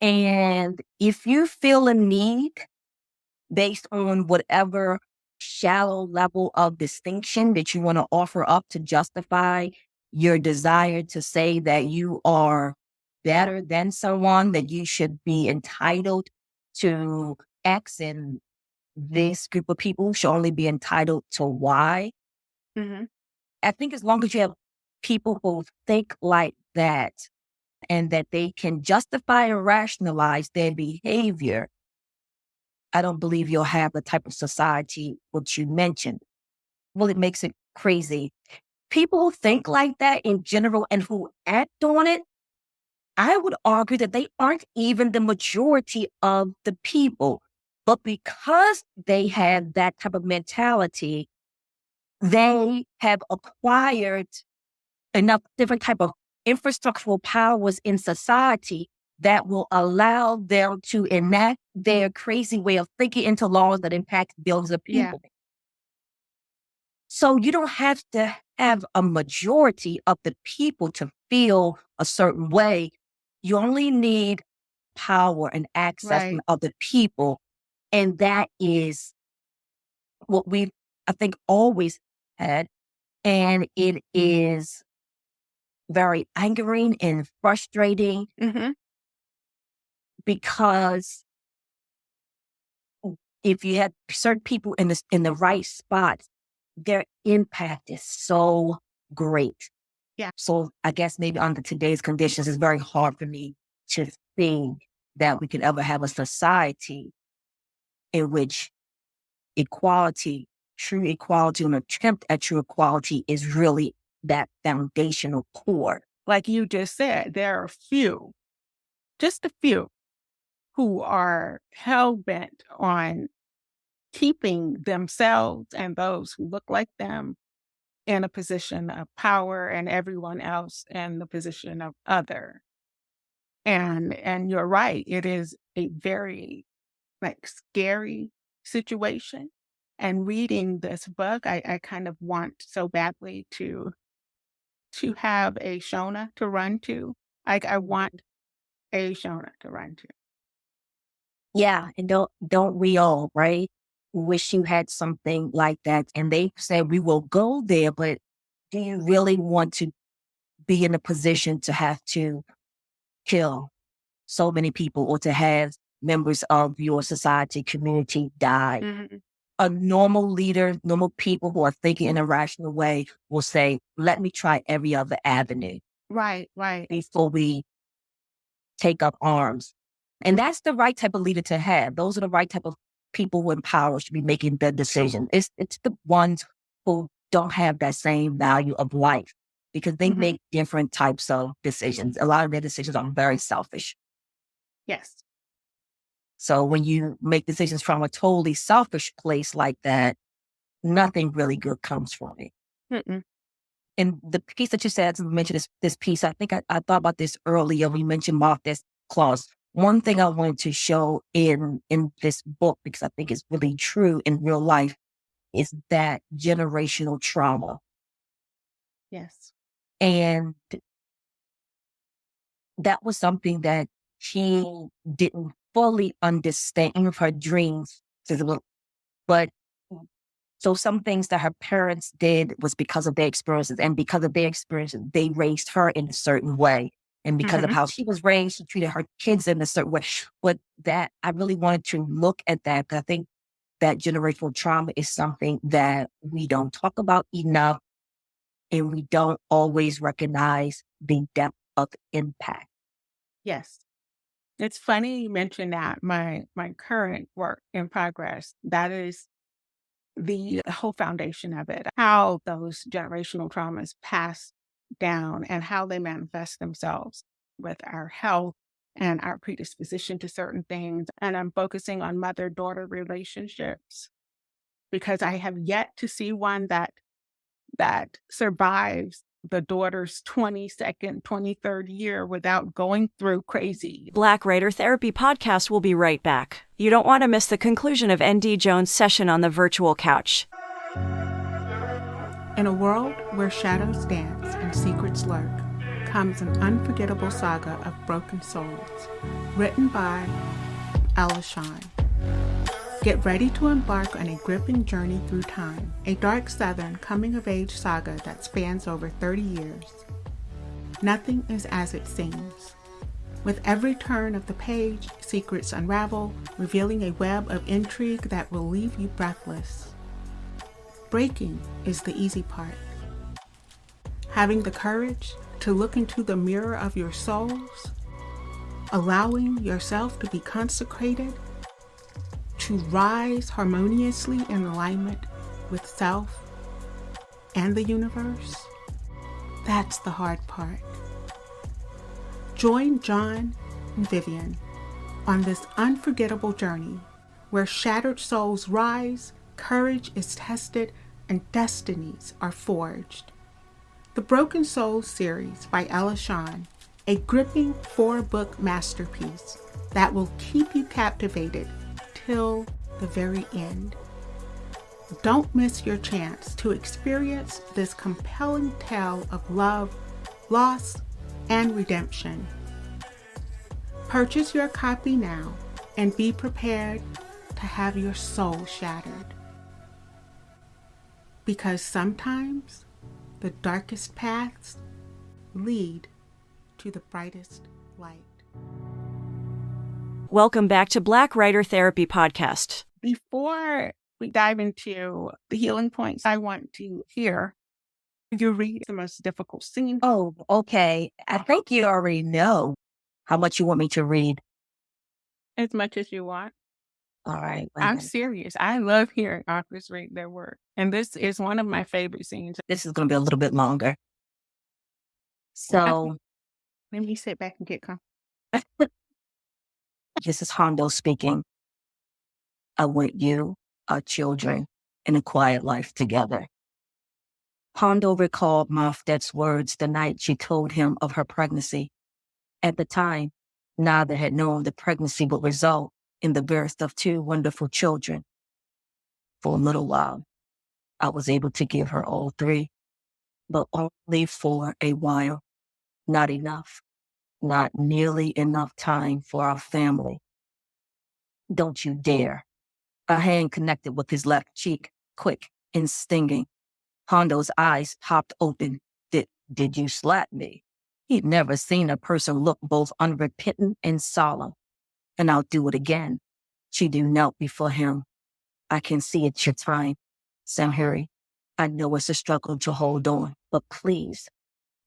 [SPEAKER 4] And if you feel a need based on whatever shallow level of distinction that you want to offer up to justify your desire to say that you are better than someone, that you should be entitled to X and this group of people should only be entitled to Y.
[SPEAKER 1] Mm-hmm.
[SPEAKER 4] I think as long as you have people who think like that and that they can justify and rationalize their behavior, I don't believe you'll have the type of society which you mentioned. Well, it makes it crazy. People who think like that in general and who act on it, I would argue that they aren't even the majority of the people. But because they have that type of mentality, they have acquired enough different type of infrastructural powers in society that will allow them to enact their crazy way of thinking into laws that impact billions of people.
[SPEAKER 1] Yeah.
[SPEAKER 4] So you don't have to have a majority of the people to feel a certain way. You only need power and access
[SPEAKER 1] Right.
[SPEAKER 4] from other people. And that is what we've, I think, always had. And it is very angering and frustrating
[SPEAKER 1] Mm-hmm.
[SPEAKER 4] because if you had certain people in the right spots, their impact is so great.
[SPEAKER 1] Yeah.
[SPEAKER 4] So I guess maybe under today's conditions, it's very hard for me to think that we could ever have a society in which equality, true equality, an attempt at true equality is really that foundational core.
[SPEAKER 1] Like you just said, there are just a few, who are hell-bent on keeping themselves and those who look like them in a position of power and everyone else in the position of other. And you're right, it is a very scary situation. And reading this book, I kind of want so badly to have a Shona to run to. I want a Shona to run to.
[SPEAKER 4] Yeah, and don't we all, right? Wish you had something like that. And they said we will go there, but do you really want to be in a position to have to kill so many people or to have members of your society, community die?
[SPEAKER 1] Mhm.
[SPEAKER 4] A normal leader, normal people who are thinking in a rational way will say, let me try every other avenue
[SPEAKER 1] Right.
[SPEAKER 4] before we take up arms. And that's the right type of leader to have. Those are the right type of people who in power should be making the decision. It's the ones who don't have that same value of life because they
[SPEAKER 1] Mhm.
[SPEAKER 4] make different types of decisions. A lot of their decisions are very selfish.
[SPEAKER 1] Yes.
[SPEAKER 4] So when you make decisions from a totally selfish place like that, nothing really good comes from it.
[SPEAKER 1] Mm-mm.
[SPEAKER 4] And the piece that you said, to mention this piece, I think I thought about this earlier when you mentioned Martha's clause. One thing I wanted to show in this book, because I think it's really true in real life, is that generational trauma.
[SPEAKER 1] Yes.
[SPEAKER 4] And that was something that she didn't fully understand in her dreams. But so some things that her parents did was because of their experiences. And because of their experiences, they raised her in a certain way. And because of
[SPEAKER 1] Mhm.
[SPEAKER 4] how she was raised, she treated her kids in a certain way. But that, I really wanted to look at that because I think that generational trauma is something that we don't talk about enough. And we don't always recognize the depth of impact.
[SPEAKER 1] Yes. It's funny you mentioned that. My current work in progress, that is the whole foundation of it, how those generational traumas pass down and how they manifest themselves with our health and our predisposition to certain things. And I'm focusing on mother-daughter relationships because I have yet to see one that survives the daughter's 22nd, 23rd year without going through crazy.
[SPEAKER 3] Black Writer Therapy Podcast will be right back. You don't want to miss the conclusion of ND Jones' session on the virtual couch.
[SPEAKER 1] In a world where shadows dance and secrets lurk, comes an unforgettable saga of broken souls, written by Ella Shawn. Get ready to embark on a gripping journey through time, a dark Southern coming-of-age saga that spans over 30 years. Nothing is as it seems. With every turn of the page, secrets unravel, revealing a web of intrigue that will leave you breathless. Breaking is the easy part. Having the courage to look into the mirror of your souls, allowing yourself to be consecrated, to rise harmoniously in alignment with self and the universe, that's the hard part. Join John and Vivian on this unforgettable journey where shattered souls rise, courage is tested, and destinies are forged. The Broken Soul series by Ella Shawn, a gripping 4-book masterpiece that will keep you captivated till the very end. Don't miss your chance to experience this compelling tale of love, loss, and redemption. Purchase your copy now and be prepared to have your soul shattered. Because sometimes the darkest paths lead to the brightest light.
[SPEAKER 3] Welcome back to Black Writer Therapy Podcast.
[SPEAKER 1] Before we dive into the healing points, I want to hear you read the most difficult scene.
[SPEAKER 4] Oh, okay. I think you already know how much you want me to read.
[SPEAKER 1] As much as you want.
[SPEAKER 4] All right.
[SPEAKER 1] I'm serious. I love hearing authors read their work. And this is one of my favorite scenes.
[SPEAKER 4] This is going to be a little bit longer. So
[SPEAKER 1] Let me sit back and get comfortable.
[SPEAKER 4] this is Hondo speaking. I want you, our children, in a quiet life together. Hondo recalled Mofdet's words the night she told him of her pregnancy. At the time, neither had known the pregnancy would result in the birth of 2 wonderful children. For a little while, I was able to give her all 3, but only for a while. Not enough. Not nearly enough time for our family. Don't you dare. A hand connected with his left cheek, quick and stinging. Hondo's eyes popped open. Did you slap me? He'd never seen a person look both unrepentant and solemn. And I'll do it again. Chidu knelt before him. I can see it's your time, Samhuri. I know it's a struggle to hold on, but please.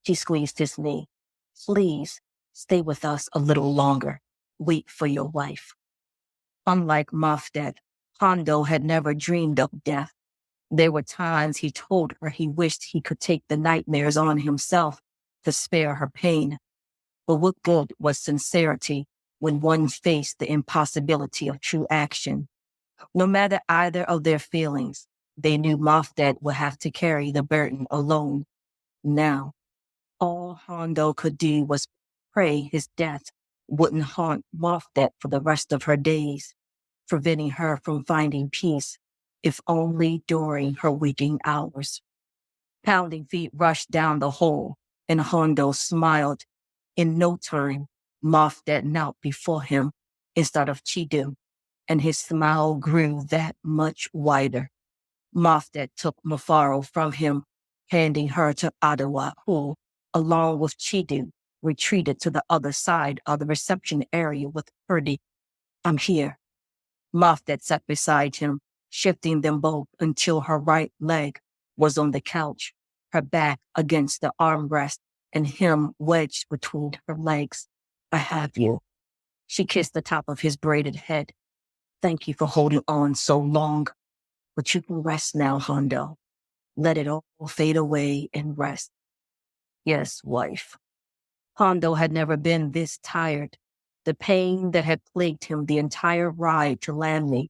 [SPEAKER 4] She squeezed his knee. Please, stay with us a little longer. Wait for your wife. Unlike Mofdet, Hondo had never dreamed of death. There were times he told her he wished he could take the nightmares on himself to spare her pain. But what good was sincerity when one faced the impossibility of true action? No matter either of their feelings, they knew Mofdet would have to carry the burden alone. Now, all Hondo could do was pray his death wouldn't haunt Mofdet for the rest of her days, preventing her from finding peace, if only during her waking hours. Pounding feet rushed down the hall, and Hondo smiled. In no time, Mofdet knelt before him instead of Chidu, and his smile grew that much wider. Mofdet took Mufaro from him, handing her to Adawa, who, along with Chidu, retreated to the other side of the reception area with Purdy. I'm here. Mofdet sat beside him, shifting them both until her right leg was on the couch, her back against the armrest, and him wedged between her legs. I have you. She kissed the top of his braided head. Thank you for holding on so long. But you can rest now, Hondo. Let it all fade away and rest. Yes, wife. Hondo had never been this tired. The pain that had plagued him the entire ride to Lamley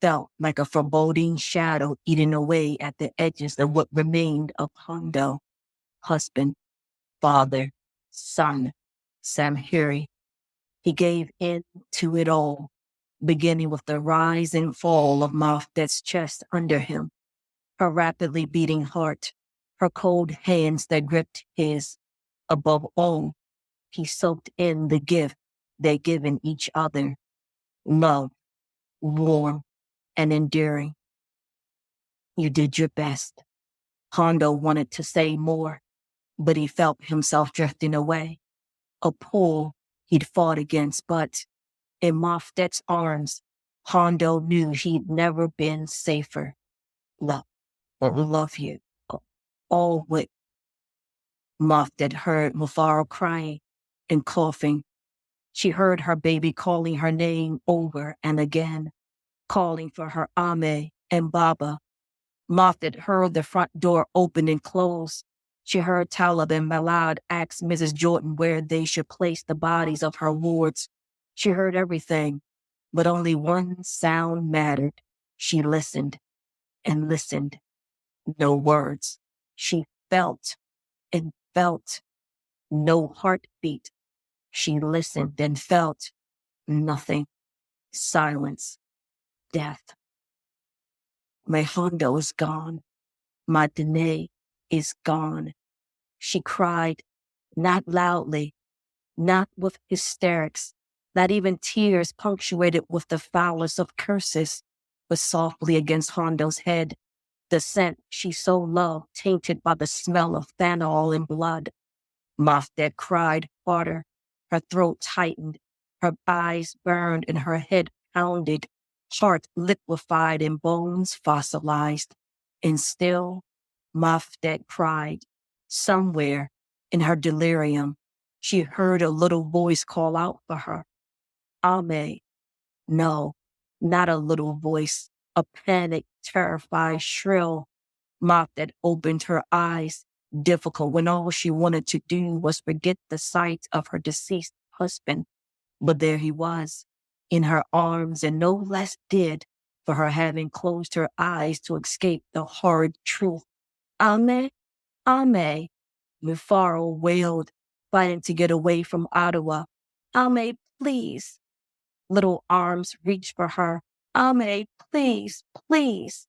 [SPEAKER 4] felt like a foreboding shadow eating away at the edges of what remained of Hondo. Husband, father, son, Samhuri. He gave in to it all, beginning with the rise and fall of Mofdet's chest under him, her rapidly beating heart, her cold hands that gripped his. Above all, he soaked in the gift they'd given each other, love, warm and enduring. You did your best. Hondo wanted to say more, but he felt himself drifting away, a pull he'd fought against, but in Mofdet's arms, Hondo knew he'd never been safer. Love you. All with Mofdet heard Mufaro crying and coughing. She heard her baby calling her name over and again, calling for her Ame and Baba. Mofdet heard the front door open and close. She heard Talib and Malad ask Mrs. Jordan where they should place the bodies of her wards. She heard everything, but only one sound mattered. She listened and listened. No words. She felt, and felt no heartbeat. She listened and felt nothing. Silence. Death. My Hondo is gone. My Danae is gone. She cried, not loudly, not with hysterics, not even tears punctuated with the foulest of curses, but softly against Hondo's head, the scent she so loved tainted by the smell of phenol and blood. Mofdet cried harder. Her throat tightened, her eyes burned, and her head pounded, heart liquefied and bones fossilized. And still, Mofdet cried. Somewhere in her delirium, she heard a little voice call out for her. Ame. No, not a little voice, a panicked, terrified shrill. Mofdet opened her eyes, difficult when all she wanted to do was forget the sight of her deceased husband. But there he was, in her arms, and no less did for her having closed her eyes to escape the horrid truth. Ame, Ame, Mufaro wailed, fighting to get away from Ottawa. Ame, please. Little arms reached for her. Ame, please, please.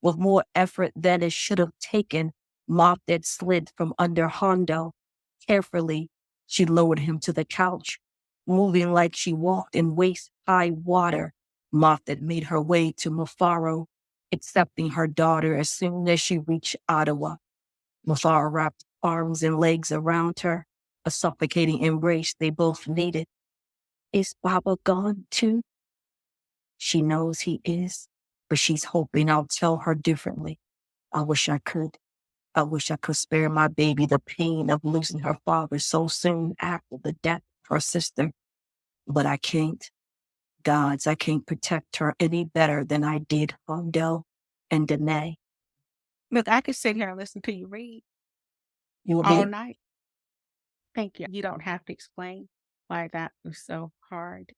[SPEAKER 4] With more effort than it should have taken, Mofdet slid from under Hondo. Carefully, she lowered him to the couch. Moving like she walked in waist-high water, Mofdet made her way to Mufaro, accepting her daughter as soon as she reached Ottawa. Mufaro wrapped arms and legs around her, a suffocating embrace they both needed. Is Baba gone too? She knows he is, but she's hoping I'll tell her differently. I wish I could. I wish I could spare my baby the pain of losing her father so soon after the death of her sister. But I can't. Gods, I can't protect her any better than I did Hondo and Danae.
[SPEAKER 1] Look, I could sit here and listen to you read
[SPEAKER 4] You will
[SPEAKER 1] all
[SPEAKER 4] be
[SPEAKER 1] night. Thank you. You don't have to explain why that was so hard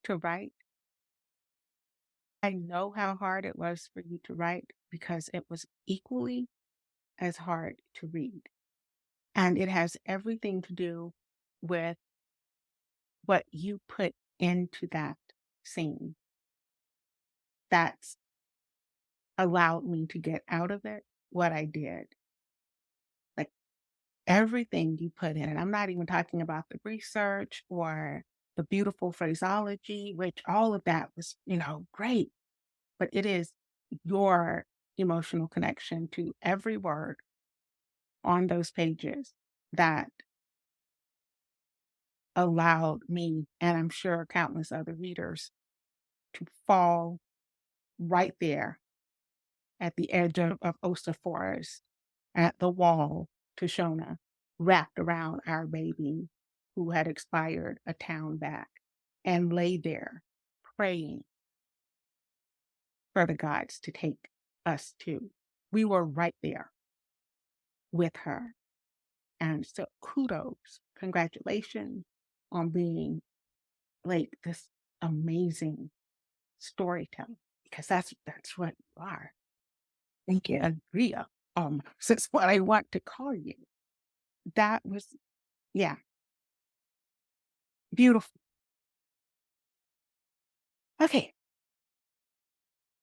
[SPEAKER 1] to write. I know how hard it was for you to write because it was equally as hard to read. And it has everything to do with what you put into that scene that's allowed me to get out of it what I did. Like everything you put in it. I'm not even talking about the research or the beautiful phraseology, which all of that was, great. But it is your emotional connection to every word on those pages that allowed me, and I'm sure countless other readers, to fall right there at the edge of Oster Forest, at the wall to Shona, wrapped around our baby who had expired a town back, and lay there praying for the gods to take us too. We were right there with her. And so kudos, congratulations on being like this amazing storyteller, because that's what you are.
[SPEAKER 4] Thank you.
[SPEAKER 1] A Ria, that's what I want to call you. That was, yeah, beautiful. Okay,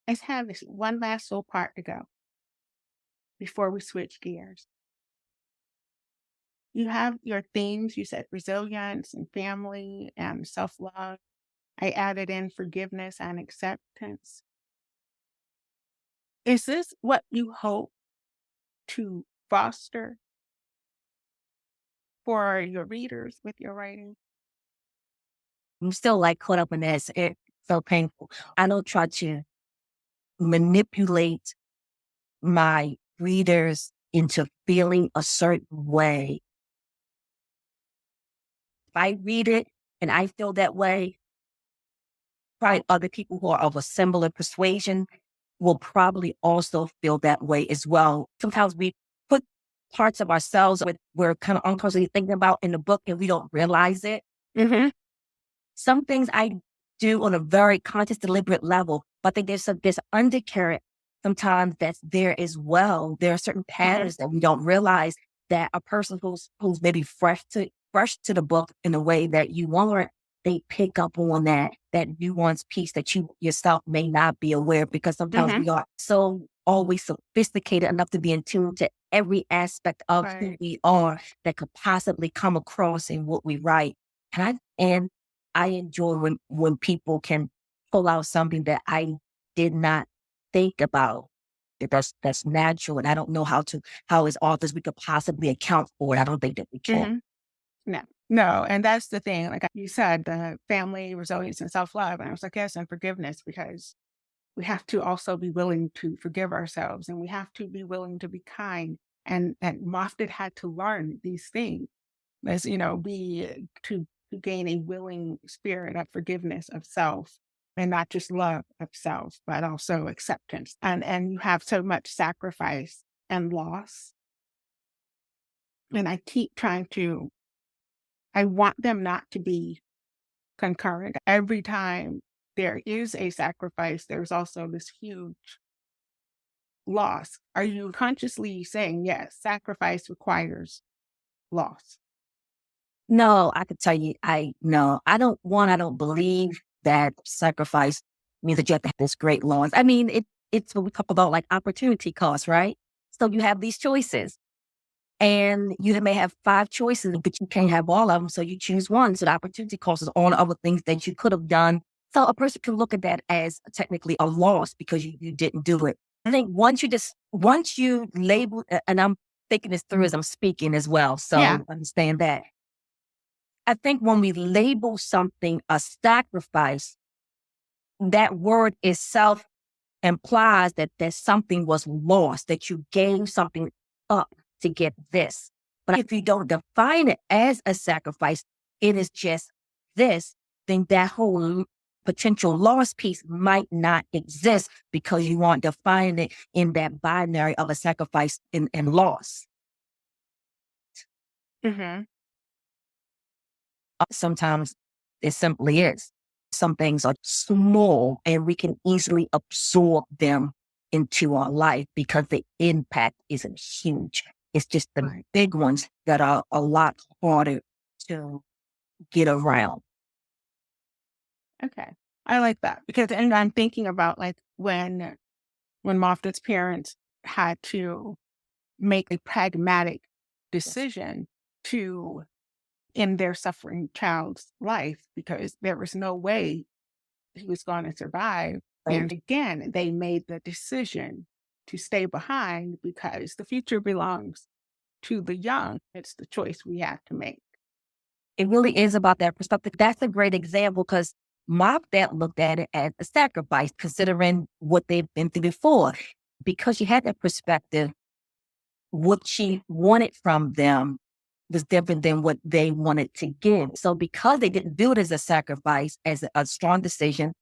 [SPEAKER 1] let's have this one last little part to go before we switch gears. You have your themes. You said resilience and family and self-love. I added in forgiveness and acceptance. Is this what you hope to foster for your readers with your writing?
[SPEAKER 4] I'm still caught up in this. It's so painful. I don't try to manipulate my readers into feeling a certain way. If I read it and I feel that way, probably other people who are of a similar persuasion will probably also feel that way as well. Sometimes we put parts of ourselves we're kind of unconsciously thinking about in the book and we don't realize it.
[SPEAKER 1] Mm-hmm.
[SPEAKER 4] Some things I do on a very conscious, deliberate level, but I think there's this undercurrent sometimes that's there as well. There are certain patterns that we don't realize. that a person who's maybe fresh to the book in a way that you want, they pick up on that nuanced piece that you yourself may not be aware, because sometimes we are so always sophisticated enough to be in tune to every aspect of who we are that could possibly come across in what we write. And I enjoy when people can pull out something that I did not think about. That's natural, and I don't know how as authors we could possibly account for it. I don't think that we can.
[SPEAKER 1] No, and that's the thing. Like you said, the family, resilience, and self-love. And I was like, yes, and forgiveness, because we have to also be willing to forgive ourselves, and we have to be willing to be kind. And Moffitt had to learn these things, as to gain a willing spirit of forgiveness of self, and not just love of self, but also acceptance. And you have so much sacrifice and loss. And I want them not to be concurrent. Every time there is a sacrifice, there's also this huge loss. Are you consciously saying, yes, sacrifice requires loss?
[SPEAKER 4] No, I could tell you, I don't believe that sacrifice means that you have to have this great loss. I mean, it's what we talk about, like opportunity cost, right? So you have these choices, and you may have 5 choices, but you can't have all of them. So you choose one. So the opportunity cost is all the other things that you could have done. So a person can look at that as technically a loss because you didn't do it. I think once you label, and I'm thinking this through as I'm speaking as well, so understand that. I think when we label something a sacrifice, that word itself implies that something was lost, that you gave something up to get this. But if you don't define it as a sacrifice, it is just this, then that whole potential loss piece might not exist because you aren't defining it in that binary of a sacrifice and loss. Sometimes it simply is. Some things are small and we can easily absorb them into our life because the impact isn't huge. It's just the big ones that are a lot harder to get around.
[SPEAKER 1] Okay. I like that, because, and I'm thinking about like when Moffitt's parents had to make a pragmatic decision to end their suffering child's life because there was no way he was going to survive. And again, they made the decision to stay behind because the future belongs to the young. It's the choice we have to make.
[SPEAKER 4] It really is about that perspective. That's a great example because my dad looked at it as a sacrifice, considering what they've been through before. Because she had that perspective, what she wanted from them was different than what they wanted to give. So because they didn't do it as a sacrifice, as a strong decision,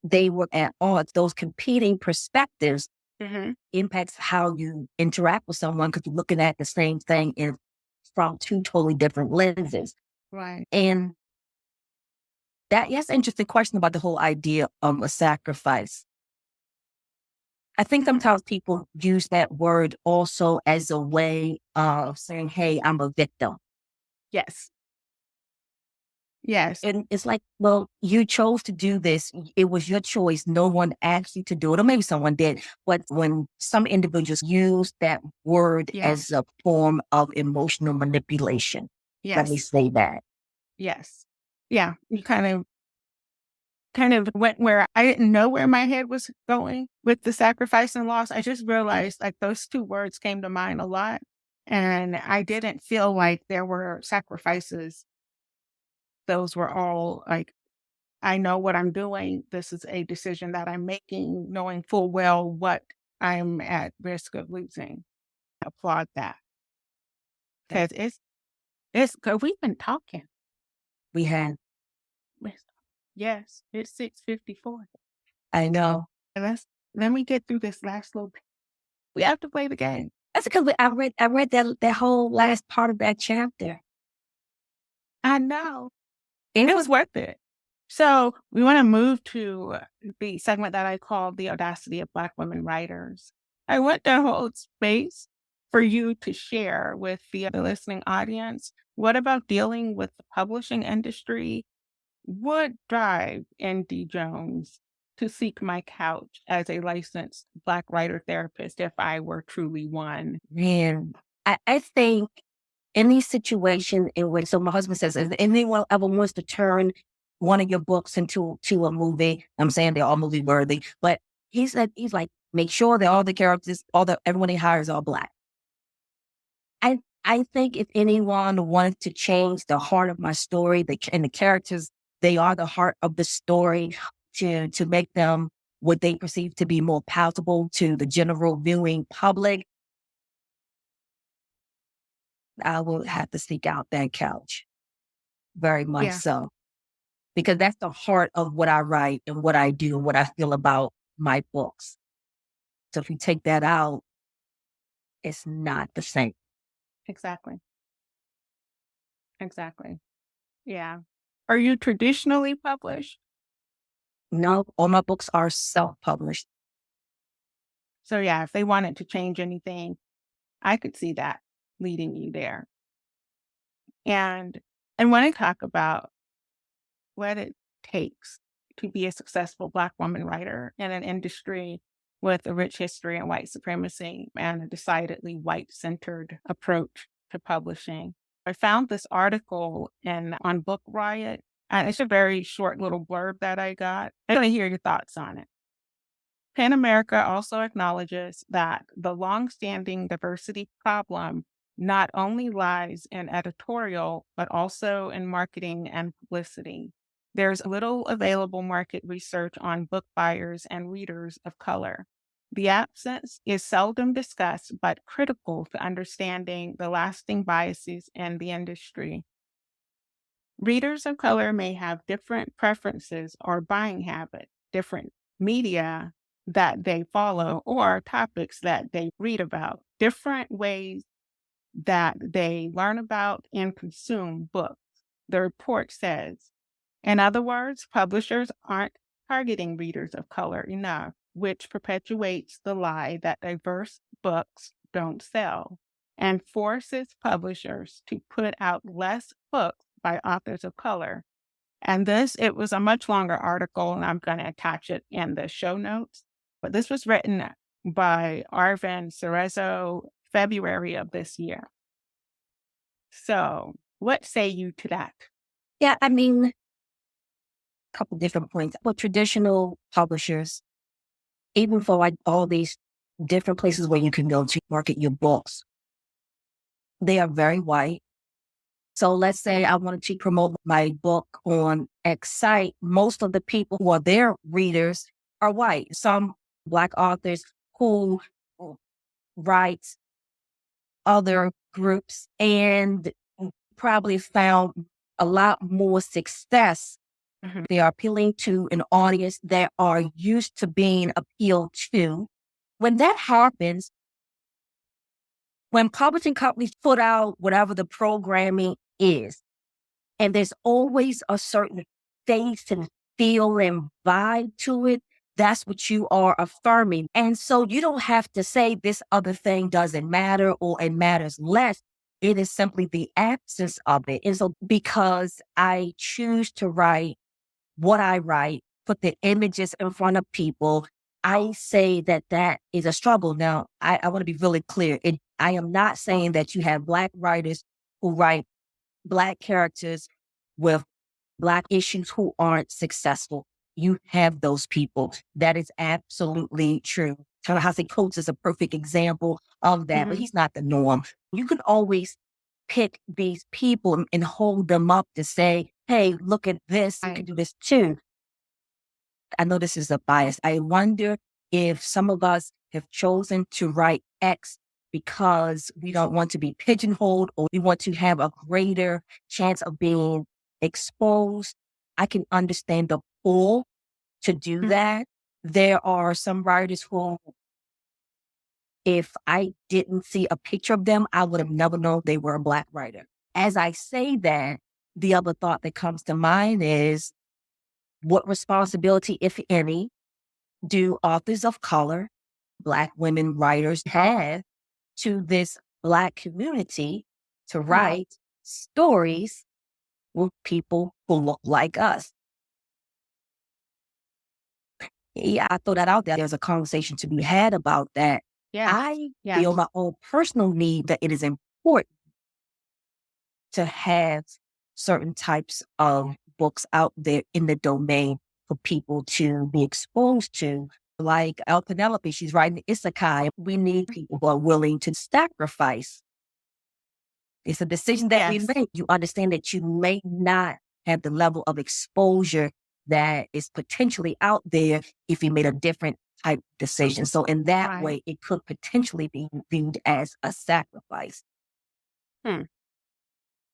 [SPEAKER 4] they were at odds. Those competing perspectives impacts how you interact with someone because you're looking at the same thing from 2 totally different lenses.
[SPEAKER 1] Right.
[SPEAKER 4] And that's an interesting question about the whole idea of a sacrifice. I think sometimes people use that word also as a way of saying, hey, I'm a victim.
[SPEAKER 1] Yes. Yes.
[SPEAKER 4] And it's like, well, you chose to do this. It was your choice. No one asked you to do it. Or maybe someone did. But when some individuals use that word as a form of emotional manipulation, let me say that.
[SPEAKER 1] Yes. Yeah. You kind of went where I didn't know where my head was going with the sacrifice and loss. I just realized like those 2 words came to mind a lot. And I didn't feel like there were sacrifices. Those were all like, I know what I'm doing. This is a decision that I'm making, knowing full well what I'm at risk of losing. I applaud that. Because it's because we've been talking.
[SPEAKER 4] We had.
[SPEAKER 1] Yes, it's 6:54.
[SPEAKER 4] I know.
[SPEAKER 1] And let me get through this last little bit. We have to play the game.
[SPEAKER 4] That's because I read that whole last part of that chapter.
[SPEAKER 1] I know. It was worth it. So we want to move to the segment that I call The Audacity of Black Women Writers. I want to hold space for you to share with the listening audience. What about dealing with the publishing industry? What drive N.D. Jones to seek my couch as a licensed Black writer therapist if I were truly one?
[SPEAKER 4] Man, I think any situation in which, so my husband says, if anyone ever wants to turn one of your books into a movie, I'm saying they're all movie worthy, but he's like, make sure that all the characters, everyone he hires are Black. I think if anyone wanted to change the heart of my story, and the characters, they are the heart of the story, to make them what they perceive to be more palatable to the general viewing public, I will have to seek out that couch. Very much
[SPEAKER 1] Yeah.
[SPEAKER 4] so. Because that's the heart of what I write and what I do and what I feel about my books. So if you take that out, it's not the same.
[SPEAKER 1] Exactly. Exactly. Yeah. Are you traditionally published?
[SPEAKER 4] No, all my books are self-published.
[SPEAKER 1] So yeah, if they wanted to change anything, I could see that leading you there. And when I talk about what it takes to be a successful Black woman writer in an industry with a rich history in white supremacy and a decidedly white-centered approach to publishing, I found this article on Book Riot, and it's a very short little blurb that I got. I want to hear your thoughts on it. PEN America also acknowledges that the longstanding diversity problem not only lies in editorial, but also in marketing and publicity. There's little available market research on book buyers and readers of color. The absence is seldom discussed, but critical to understanding the lasting biases in the industry. Readers of color may have different preferences or buying habits, different media that they follow, or topics that they read about, different ways that they learn about and consume books, the report says. In other words, publishers aren't targeting readers of color enough, which perpetuates the lie that diverse books don't sell and forces publishers to put out less books by authors of color. And it was a much longer article, and I'm going to attach it in the show notes. But this was written by Arvin Cerezo, February of this year. So what say you to that?
[SPEAKER 4] Yeah, I mean, a couple different points. Well, traditional publishers, even for like all these different places where you can go to market your books, they are very white. So let's say I wanted to promote my book on X site. Most of the people who are their readers are white. Some Black authors who write other groups and probably found a lot more success.
[SPEAKER 1] Mhm.
[SPEAKER 4] They are appealing to an audience that are used to being appealed to. When that happens, when publishing companies put out whatever the programming is, and there's always a certain face and feel and vibe to it, that's what you are affirming. And so you don't have to say this other thing doesn't matter or it matters less. It is simply the absence of it. And so because I choose to write what I write, put the images in front of people, I say that that is a struggle. Now, I want to be really clear. I am not saying that you have Black writers who write Black characters with Black issues who aren't successful. You have those people. That is absolutely true. Ta-Nehisi Coates is a perfect example of that, but he's not the norm. You can always pick these people and hold them up to say, hey, look at this, you can do this too. I know this is a bias. I wonder if some of us have chosen to write X because we don't want to be pigeonholed or we want to have a greater chance of being exposed. I can understand the pull to do that. There are some writers who, if I didn't see a picture of them, I would have never known they were a Black writer. As I say that, the other thought that comes to mind is, what responsibility, if any, do authors of color, Black women writers have to this Black community to write stories with people who look like us. Yeah, I throw that out there. There's a conversation to be had about that.
[SPEAKER 1] Yes.
[SPEAKER 4] I
[SPEAKER 1] Yes.
[SPEAKER 4] feel my own personal need that it is important to have certain types of books out there in the domain for people to be exposed to. Like Penelope, she's writing Isekai. We need people who are willing to sacrifice. It's a decision that we
[SPEAKER 1] Yes.
[SPEAKER 4] make. You understand that you may not have the level of exposure that is potentially out there if you made a different type decision. So in that
[SPEAKER 1] Right.
[SPEAKER 4] way, it could potentially be viewed as a sacrifice.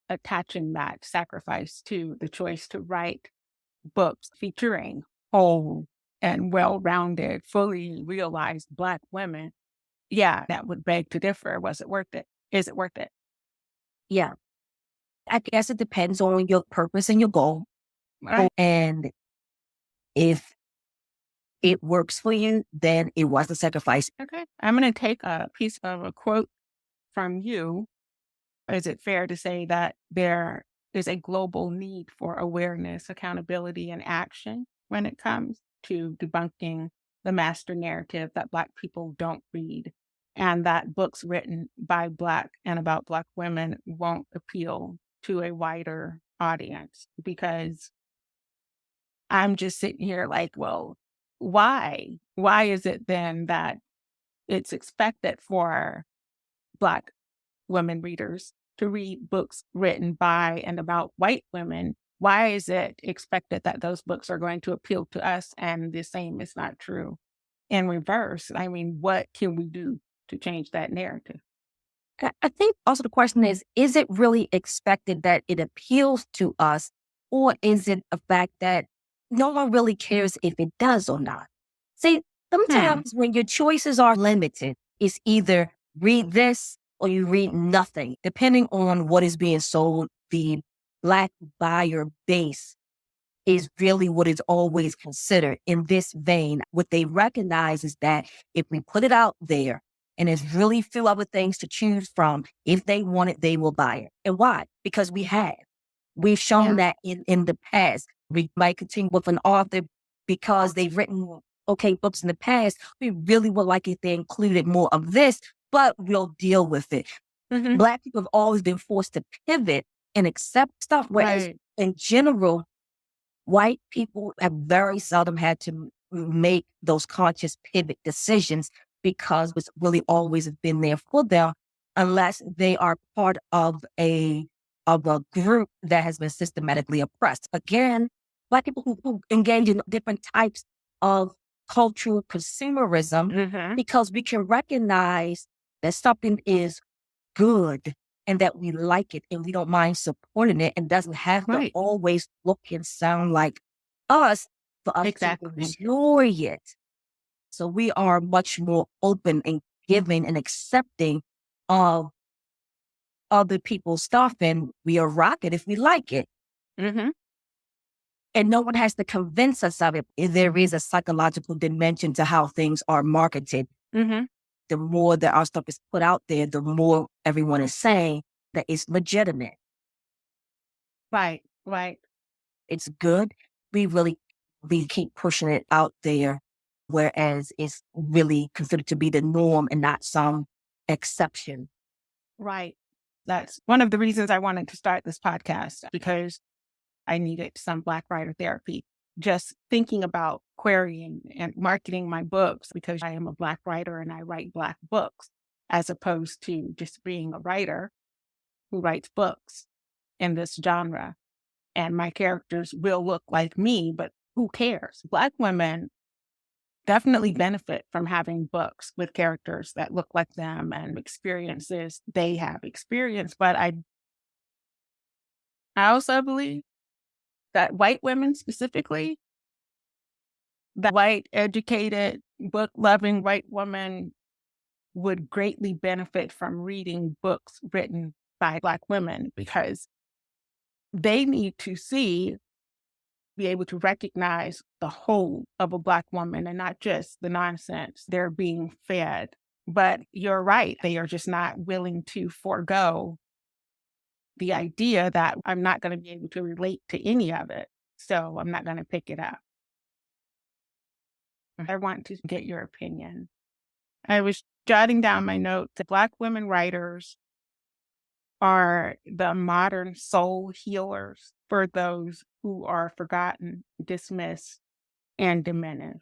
[SPEAKER 1] Attaching that sacrifice to the choice to write books featuring whole and well-rounded, fully realized Black women, yeah, that would beg to differ. Was it worth it? Is it worth it?
[SPEAKER 4] Yeah. I guess it depends on your purpose and your goal.
[SPEAKER 1] Right.
[SPEAKER 4] And if it works for you, then it was a sacrifice.
[SPEAKER 1] Okay. I'm going to take a piece of a quote from you. Is it fair to say that there is a global need for awareness, accountability, and action when it comes to debunking the master narrative that Black people don't read, and that books written by Black and about Black women won't appeal to a wider audience? Because I'm just sitting here like, well, why? Why is it then that it's expected for Black women readers to read books written by and about white women? Why is it expected that those books are going to appeal to us and the same is not true in reverse? I mean, what can we do to change that narrative?
[SPEAKER 4] I think also the question is it really expected that it appeals to us, or is it a fact that no one really cares if it does or not? See, sometimes when your choices are limited, it's either read this or you read nothing, depending on what is being sold. The Black buyer base is really what is always considered in this vein. What they recognize is that if we put it out there and there's really few other things to choose from, if they want it, they will buy it. And why? Because we have. We've shown that in the past. We might continue with an author because they've written okay books in the past. We really would like if they included more of this, but we'll deal with it. Black people have always been forced to pivot and accept stuff, whereas in general, white people have very seldom had to make those conscious pivot decisions because it's really always been there for them, unless they are part of a group that has been systematically oppressed. Again, Black people who engage in different types of cultural consumerism because we can recognize that something is good and that we like it and we don't mind supporting it and doesn't have to always look and sound like us for us to enjoy it. So we are much more open and giving and accepting of other people's stuff, and we are rock it if we like it. And no one has to convince us of it. There is a psychological dimension to how things are marketed. The more that our stuff is put out there, the more everyone is saying that it's legitimate.
[SPEAKER 1] Right.
[SPEAKER 4] It's good. We keep pushing it out there, whereas it's really considered to be the norm and not some exception.
[SPEAKER 1] Right. That's one of the reasons I wanted to start this podcast, because I needed some Black writer therapy. Just thinking about querying and marketing my books, because I am a Black writer and I write Black books, as opposed to just being a writer who writes books in this genre. And my characters will look like me, but who cares? Black women definitely benefit from having books with characters that look like them and experiences they have experienced. But I also believe that white women specifically, the white, educated, book-loving white woman would greatly benefit from reading books written by Black women, because they need to be able to recognize the whole of a Black woman and not just the nonsense they're being fed But you're right. They are just not willing to forego the idea that I'm not going to be able to relate to any of it. So I'm not going to pick it up. I want to get your opinion. I was jotting down my notes that Black women writers are the modern soul healers for those who are forgotten, dismissed, and diminished.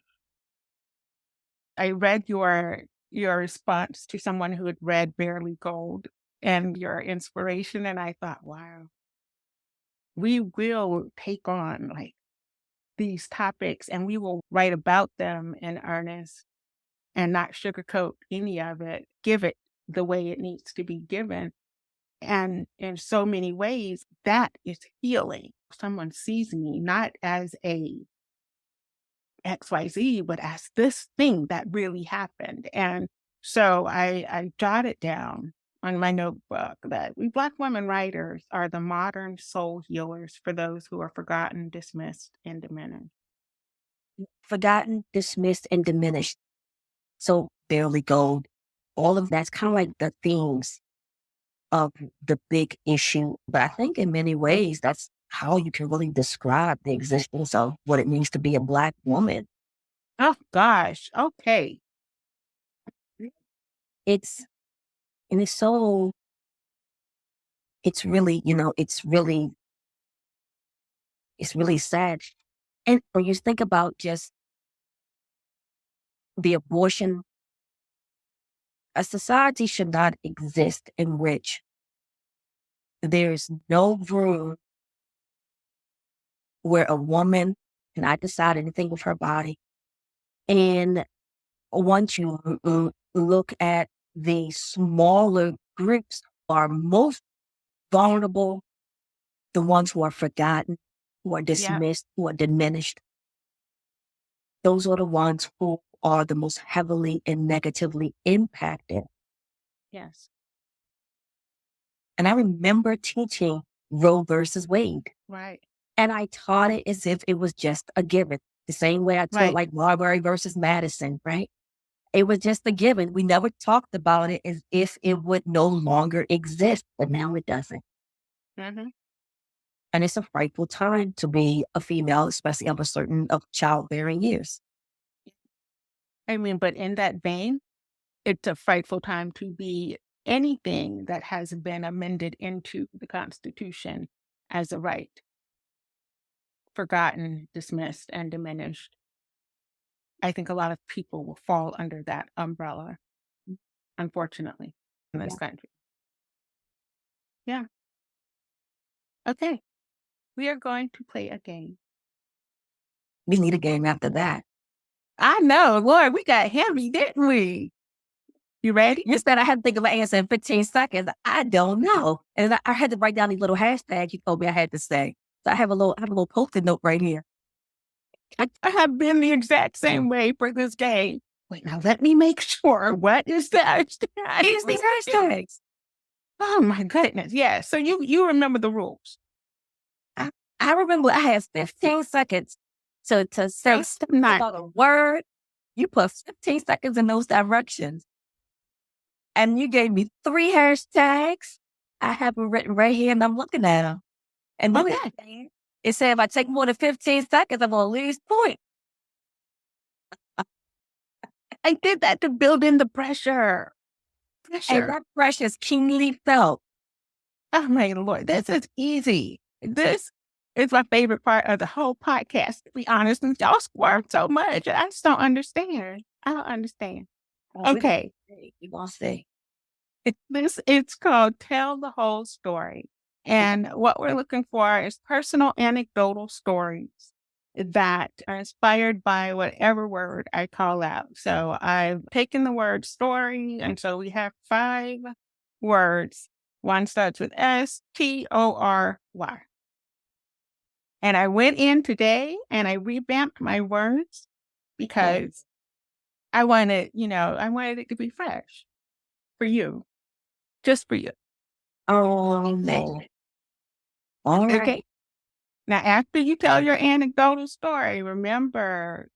[SPEAKER 1] I read your response to someone who had read Barely Gold and your inspiration, and I thought, wow, we will take on like these topics and we will write about them in earnest and not sugarcoat any of it, give it the way it needs to be given. And in so many ways, that is healing. Someone sees me not as a XYZ, but as this thing that really happened. And so I jotted down on my notebook that we Black women writers are the modern soul healers for those who are forgotten, dismissed, and diminished.
[SPEAKER 4] Forgotten, dismissed, and diminished. So Barely Gold, all of that's kind of like the themes of the big issue. But I think in many ways, that's how you can really describe the existence of what it means to be a Black woman.
[SPEAKER 1] Oh gosh. Okay.
[SPEAKER 4] It's really, it's really sad. And when you think about just the abortion, a society should not exist in which there's no room where a woman cannot decide anything with her body. And once you look at the smaller groups who are most vulnerable, the ones who are forgotten, who are dismissed, who are diminished, those are the ones who are the most heavily and negatively impacted.
[SPEAKER 1] Yes.
[SPEAKER 4] And I remember teaching Roe versus Wade.
[SPEAKER 1] Right.
[SPEAKER 4] And I taught it as if it was just a given. The same way I taught like Marbury versus Madison, right? It was just a given. We never talked about it as if it would no longer exist, but now it doesn't.
[SPEAKER 1] Mm-hmm.
[SPEAKER 4] And it's a frightful time to be a female, especially of childbearing years.
[SPEAKER 1] I mean, but in that vein, it's a frightful time to be anything that has been amended into the Constitution as a right. Forgotten, dismissed, and diminished. I think a lot of people will fall under that umbrella, unfortunately, in this country. Yeah. Okay. We are going to play a game.
[SPEAKER 4] We need a game after that.
[SPEAKER 1] I know, Lord, we got heavy, didn't we? You ready?
[SPEAKER 4] You said I had to think of an answer in 15 seconds. I don't know. And I had to write down these little hashtags you told me I had to say. So I have a little post-it note right here.
[SPEAKER 1] I have been the exact same way for this game. Wait, now let me make sure. What is the hashtag?
[SPEAKER 4] Here's these hashtags.
[SPEAKER 1] Oh my goodness. Yeah. So you remember the rules.
[SPEAKER 4] I remember I had 15 seconds to say about a word. You put 15 seconds in those directions. And you gave me 3 hashtags. I have them written right here and I'm looking at them. And it said if I take more than 15 seconds, I'm going to lose point.
[SPEAKER 1] I did that to build in the pressure.
[SPEAKER 4] And that pressure is keenly felt.
[SPEAKER 1] Oh my Lord, this is easy. This is my favorite part of the whole podcast, to be honest. And y'all squirm so much. I just don't understand. I don't understand. Okay.
[SPEAKER 4] We're going to see.
[SPEAKER 1] It's called Tell the Whole Story. And what we're looking for is personal anecdotal stories that are inspired by whatever word I call out. So I've taken the word story, and so we have 5 words. One starts with S-T-O-R-Y. And I went in today and I revamped my words because I wanted it to be fresh for you. Just for you.
[SPEAKER 4] Oh, man. All right.
[SPEAKER 1] Okay. Now, after you tell your anecdotal story, remember,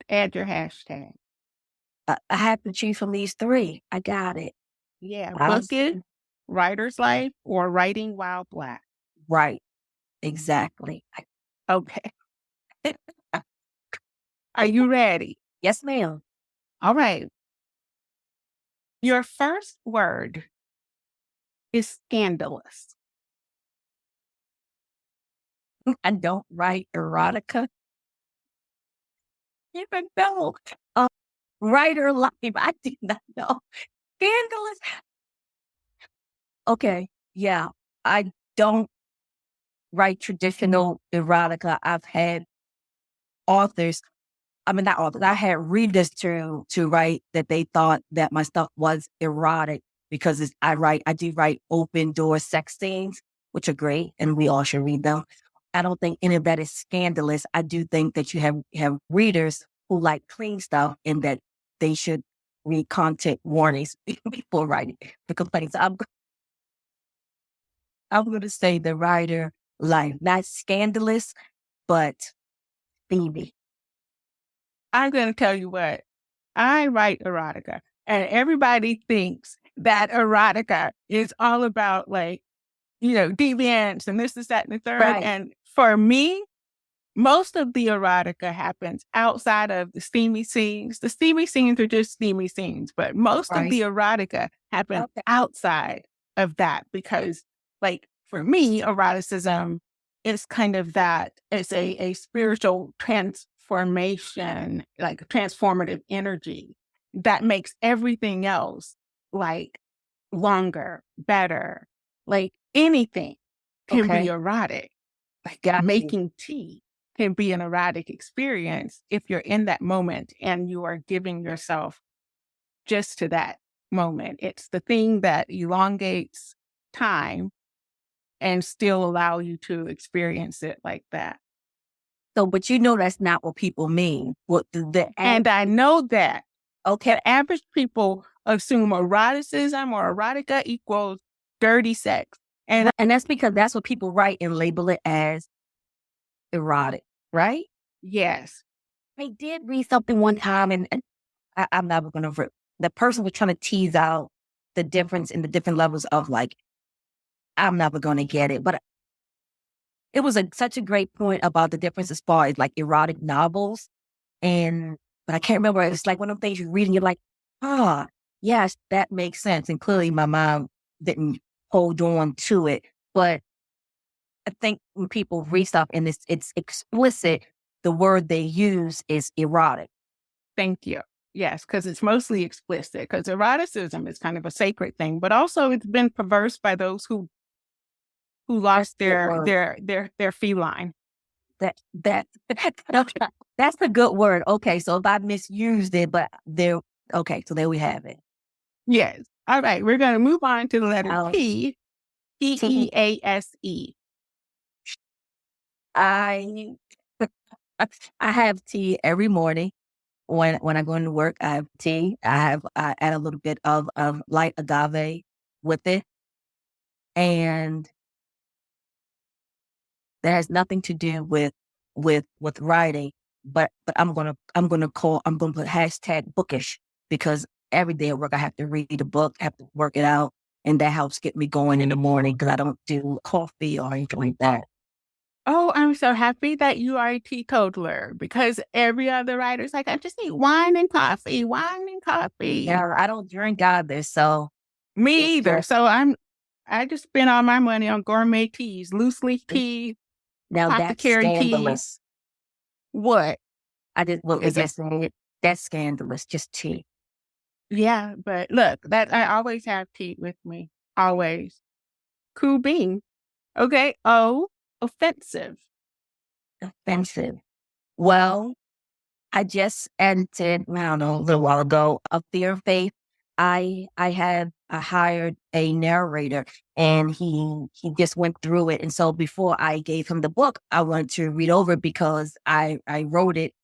[SPEAKER 1] add your hashtag.
[SPEAKER 4] I have to choose from these three. I got it.
[SPEAKER 1] Yeah,
[SPEAKER 4] I
[SPEAKER 1] book
[SPEAKER 4] was
[SPEAKER 1] it, writer's life, or writing while Black.
[SPEAKER 4] right. Exactly.
[SPEAKER 1] Okay. Are you ready?
[SPEAKER 4] Yes, ma'am.
[SPEAKER 1] All right. Your first word is scandalous.
[SPEAKER 4] I don't write erotica. Even though writer life, I did not know. Scandalous. Okay. Yeah. I don't write traditional erotica. I've had authors, not authors, I had readers to write that they thought that my stuff was erotic because I do write open door sex scenes, which are great and we all should read them. I don't think any of that is scandalous. I do think that you have readers who like clean stuff and that they should read content warnings before writing the complaints. I'm going to say the writer life, not scandalous, but steamy.
[SPEAKER 1] I'm going to tell you what, I write erotica, and everybody thinks that erotica is all about deviance and this, that, and the third.
[SPEAKER 4] Right.
[SPEAKER 1] And for me, most of the erotica happens outside of the steamy scenes. The steamy scenes are just steamy scenes, but most of the erotica happens outside of that because, for me, eroticism is kind of that. It's a spiritual transformation, like a transformative energy that makes everything else longer, better. Anything can be erotic. Making tea can be an erotic experience if you're in that moment and you are giving yourself just to that moment. It's the thing that elongates time and still allow you to experience it like that.
[SPEAKER 4] So, but that's not what people mean.
[SPEAKER 1] And I know that.
[SPEAKER 4] Okay.
[SPEAKER 1] Average people assume eroticism or erotica equals dirty sex.
[SPEAKER 4] And that's because that's what people write and label it as erotic, right?
[SPEAKER 1] Yes.
[SPEAKER 4] I did read something one time and I'm never going to, the person was trying to tease out the difference in the different levels of I'm never going to get it. But it was such a great point about the difference as far as erotic novels. But I can't remember. It's like one of the things you read and you're like, yes, that makes sense. And clearly my mind didn't hold on to it. But I think when people read stuff and it's explicit, the word they use is erotic.
[SPEAKER 1] Thank you. Yes, because it's mostly explicit, because eroticism is kind of a sacred thing, but also it's been perverse by those who lost their feline.
[SPEAKER 4] That's a good word. Okay, so if I misused it, but so there we have it.
[SPEAKER 1] Yes. All right, we're going to move on to the letter P. P-E-A-S-E.
[SPEAKER 4] I have tea every morning. When I go into work, I have tea. I add a little bit of light agave with it. And that has nothing to do with writing, but I'm gonna put hashtag bookish because every day at work I have to read a book, I have to work it out, and that helps get me going in the morning because I don't do coffee or anything like that.
[SPEAKER 1] Oh, I'm so happy that you are a teetotaler because every other writer's like, I just need wine and coffee.
[SPEAKER 4] Yeah, I don't drink either, so.
[SPEAKER 1] Me either. So I just spend all my money on gourmet teas, loose leaf tea,
[SPEAKER 4] now that's scandalous.
[SPEAKER 1] Teas. What?
[SPEAKER 4] That's scandalous, just tea.
[SPEAKER 1] Yeah, but look, I always have tea with me. Always. Cool bean. Okay. O, offensive.
[SPEAKER 4] Offensive. Well, I just edited, I don't know, a little while ago, A Fear of Faith. I hired a narrator and he just went through it. And so before I gave him the book, I wanted to read over it because I wrote it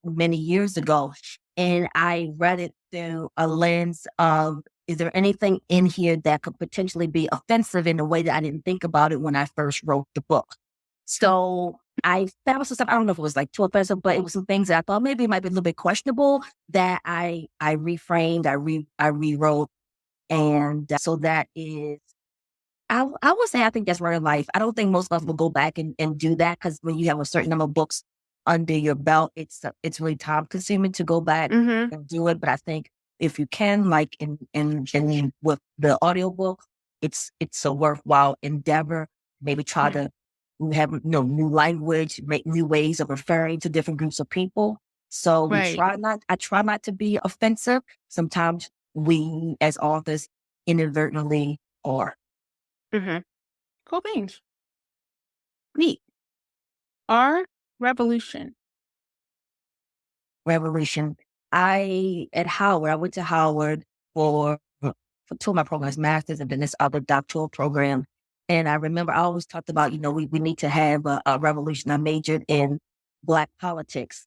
[SPEAKER 4] many years ago. And I read it through a lens of, is there anything in here that could potentially be offensive in a way that I didn't think about it when I first wrote the book? So I found some stuff. I don't know if it was like too offensive, but it was some things that I thought maybe it might be a little bit questionable that I reframed, I rewrote. And so that is, I would say I think that's rare in life. I don't think most of us will go back and do that, because when you have a certain number of books under your belt, it's really time consuming to go back and do it. But I think if you can, like in with the audiobook, it's a worthwhile endeavor. Maybe try to have new language, make new ways of referring to different groups of people. So
[SPEAKER 1] Right.
[SPEAKER 4] I try not to be offensive. Sometimes we as authors inadvertently are.
[SPEAKER 1] Cool beans. Neat. Our revolution.
[SPEAKER 4] Revolution. I went to Howard for two of my programs, master's and then this other doctoral program. And I remember I always talked about, we need to have a revolution. I majored in Black politics.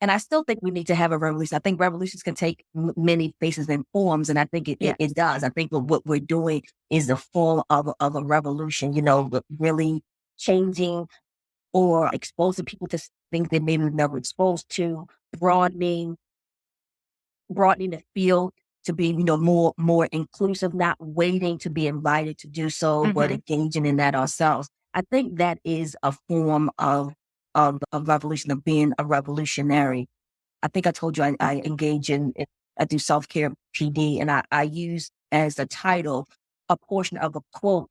[SPEAKER 4] And I still think we need to have a revolution. I think revolutions can take many faces and forms. And I think it does. I think what we're doing is a form of a revolution, really changing or exposing people to things they maybe never exposed to, broadening the field to be, more inclusive, not waiting to be invited to do so, but engaging in that ourselves. I think that is a form of revolution, of being a revolutionary. I think I told you I engage I do self-care PD, and I use as a title a portion of a quote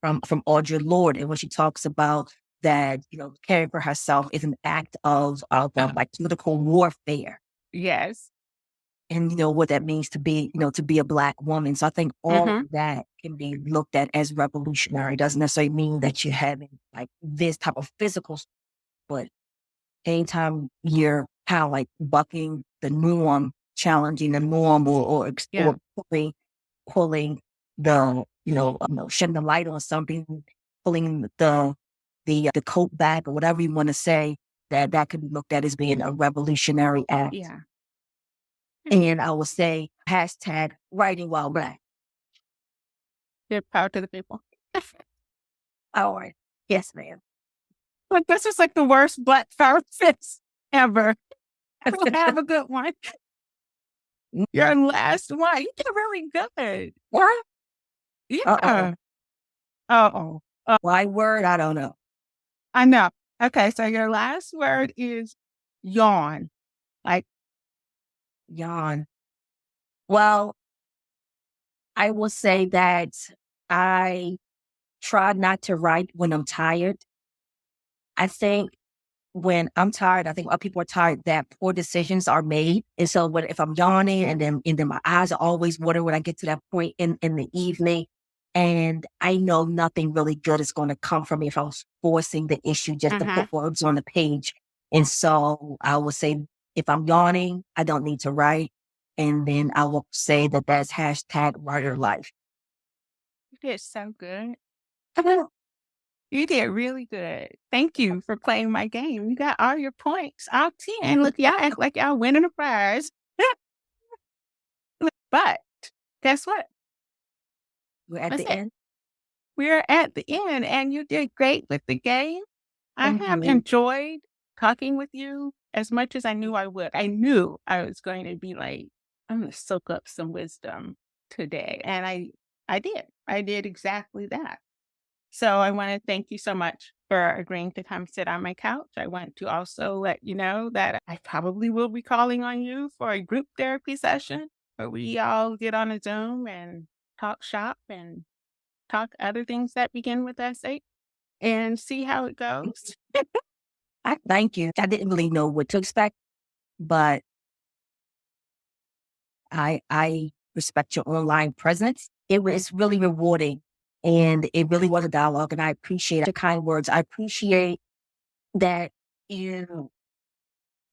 [SPEAKER 4] from Audre Lorde, and when she talks about that, caring for herself is an act of like political warfare.
[SPEAKER 1] Yes.
[SPEAKER 4] And what that means to be a Black woman. So I think all of that can be looked at as revolutionary. It doesn't necessarily mean that you're having like this type of physical, but anytime you're kind of like bucking the norm, challenging the norm, or pulling the, shedding the light on something, pulling the coat back or whatever you want to say, that could be looked at as being a revolutionary act.
[SPEAKER 1] Yeah.
[SPEAKER 4] And I will say hashtag writing while Black.
[SPEAKER 1] Give power to the people.
[SPEAKER 4] All right. Yes, ma'am.
[SPEAKER 1] Like, this is like the worst Black power fix ever. Have a good one. Your last one. You did really good.
[SPEAKER 4] What?
[SPEAKER 1] Yeah.
[SPEAKER 4] My word, I don't know.
[SPEAKER 1] I know. Okay, so your last word is yawn. Like,
[SPEAKER 4] Yawn. Well, I will say that I try not to write when I'm tired. I think when I'm tired, I think other people are tired, that poor decisions are made. And so if I'm yawning and then my eyes are always watering when I get to that point in the evening, and I know nothing really good is going to come from me if I was forcing the issue just to put words on the page. And so I will say, if I'm yawning, I don't need to write. And then I will say that that's hashtag writer life.
[SPEAKER 1] you did so good. You did really good. Thank you for playing my game. You got all your points, all 10. Look, y'all act like y'all winning a prize. But guess what?
[SPEAKER 4] We're at
[SPEAKER 1] That's
[SPEAKER 4] the
[SPEAKER 1] it.
[SPEAKER 4] end.
[SPEAKER 1] We're at the end, and you did great with the game. I have enjoyed talking with you as much as I knew I would. I knew I was going to be like, I'm going to soak up some wisdom today. And I did. I did exactly that. So I want to thank you so much for agreeing to come sit on my couch. I want to also let you know that I probably will be calling on you for a group therapy session where we all get on a Zoom and talk shop and talk other things that begin with S8 and see how it goes.
[SPEAKER 4] I thank you. I didn't really know what to expect, but I respect your online presence. It's really rewarding, and it really was a dialogue, and I appreciate your kind words. I appreciate that you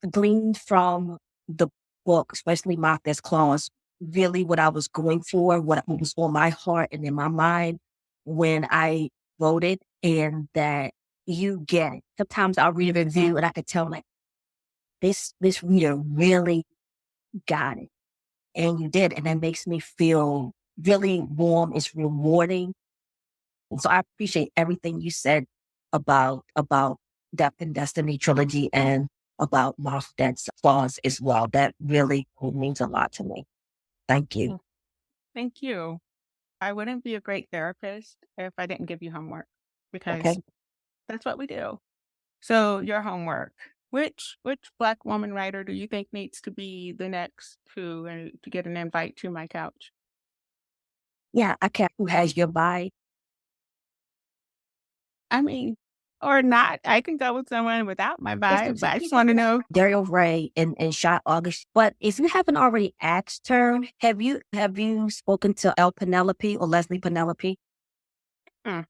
[SPEAKER 4] gleaned from the book, especially Mark This Clause, really what I was going for, what was on my heart and in my mind when I wrote it, and that you get it. Sometimes I'll read a review and I could tell like this reader really got it. And you did. And that makes me feel really warm. It's rewarding. And so I appreciate everything you said about Death and Destiny trilogy and about Lost Dead's Clause as well. That really means a lot to me. Thank you.
[SPEAKER 1] Thank you. I wouldn't be a great therapist if I didn't give you homework, because
[SPEAKER 4] Okay.
[SPEAKER 1] that's what we do. So your homework. Which Black woman writer do you think needs to be the next to get an invite to my couch?
[SPEAKER 4] Yeah, I can't. Who has your body?
[SPEAKER 1] I mean, or not. I can go with someone without my vibe, but I just want to know.
[SPEAKER 4] Daryl Ray and Shot August. But if you haven't already asked her, have you spoken to El Penelope or Leslie Penelope?
[SPEAKER 1] No,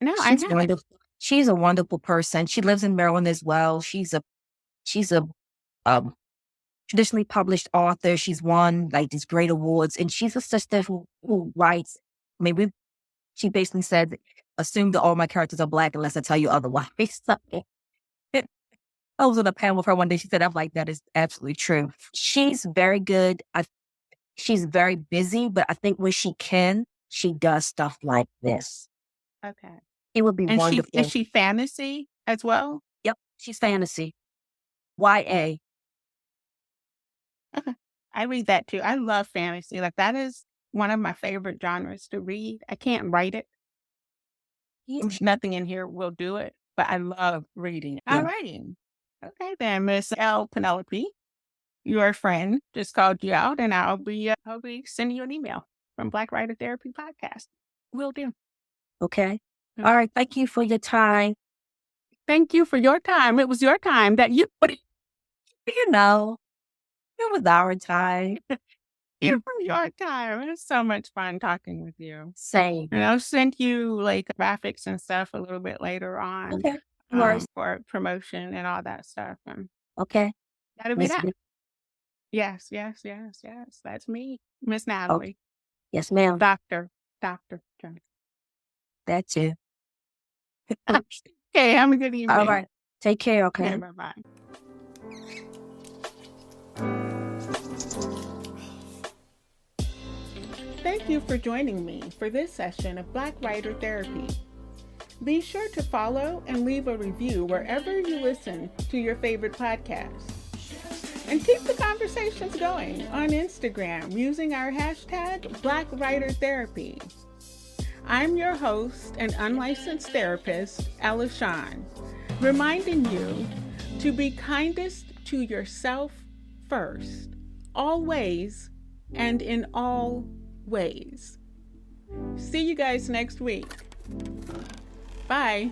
[SPEAKER 1] I
[SPEAKER 4] She's
[SPEAKER 1] haven't.
[SPEAKER 4] wonderful. She's a wonderful person. She lives in Maryland as well. She's a traditionally published author. She's won like these great awards, and she's a sister who writes. I mean, she basically said, "Assume that all my characters are Black unless I tell you otherwise." So, I was on a panel with her one day. She said, "I'm like, that is absolutely true." She's very good. She's very busy, but I think when she can, she does stuff like this.
[SPEAKER 1] Okay.
[SPEAKER 4] It would be
[SPEAKER 1] And
[SPEAKER 4] wonderful.
[SPEAKER 1] is she fantasy as well?
[SPEAKER 4] Yep, she's fantasy. YA.
[SPEAKER 1] Okay. I read that too. I love fantasy. Like, that is one of my favorite genres to read. I can't write it. Nothing in here will do it, but I love reading.
[SPEAKER 4] Yeah.
[SPEAKER 1] All righty. Okay then, Miss L. Penelope, your friend just called you out, and I'll be sending you an email from Black Writer Therapy Podcast. Will do.
[SPEAKER 4] Okay.
[SPEAKER 1] Mm.
[SPEAKER 4] All right. Thank you for your time.
[SPEAKER 1] Thank you for your time. It was your time that you put it.
[SPEAKER 4] You know, it was our time.
[SPEAKER 1] Your time. It was so much fun talking with you.
[SPEAKER 4] Same.
[SPEAKER 1] And I'll send you like graphics and stuff a little bit later on.
[SPEAKER 4] Okay. No worries.
[SPEAKER 1] For promotion and all that stuff.
[SPEAKER 4] Okay.
[SPEAKER 1] That'll be
[SPEAKER 4] Miss
[SPEAKER 1] that.
[SPEAKER 4] B-
[SPEAKER 1] Yes. That's me, Miss Natalie.
[SPEAKER 4] Yes, ma'am.
[SPEAKER 1] Dr. Jones.
[SPEAKER 4] That's it.
[SPEAKER 1] Okay, have a good evening.
[SPEAKER 4] All right. Take care, okay?
[SPEAKER 1] Okay, bye-bye. Thank you for joining me for this session of Black Writer Therapy. Be sure to follow and leave a review wherever you listen to your favorite podcast. And keep the conversations going on Instagram using our hashtag Black Writer Therapy. I'm your host and unlicensed therapist, Ella Shawn, reminding you to be kindest to yourself first, always and in all ways. See you guys next week. Bye.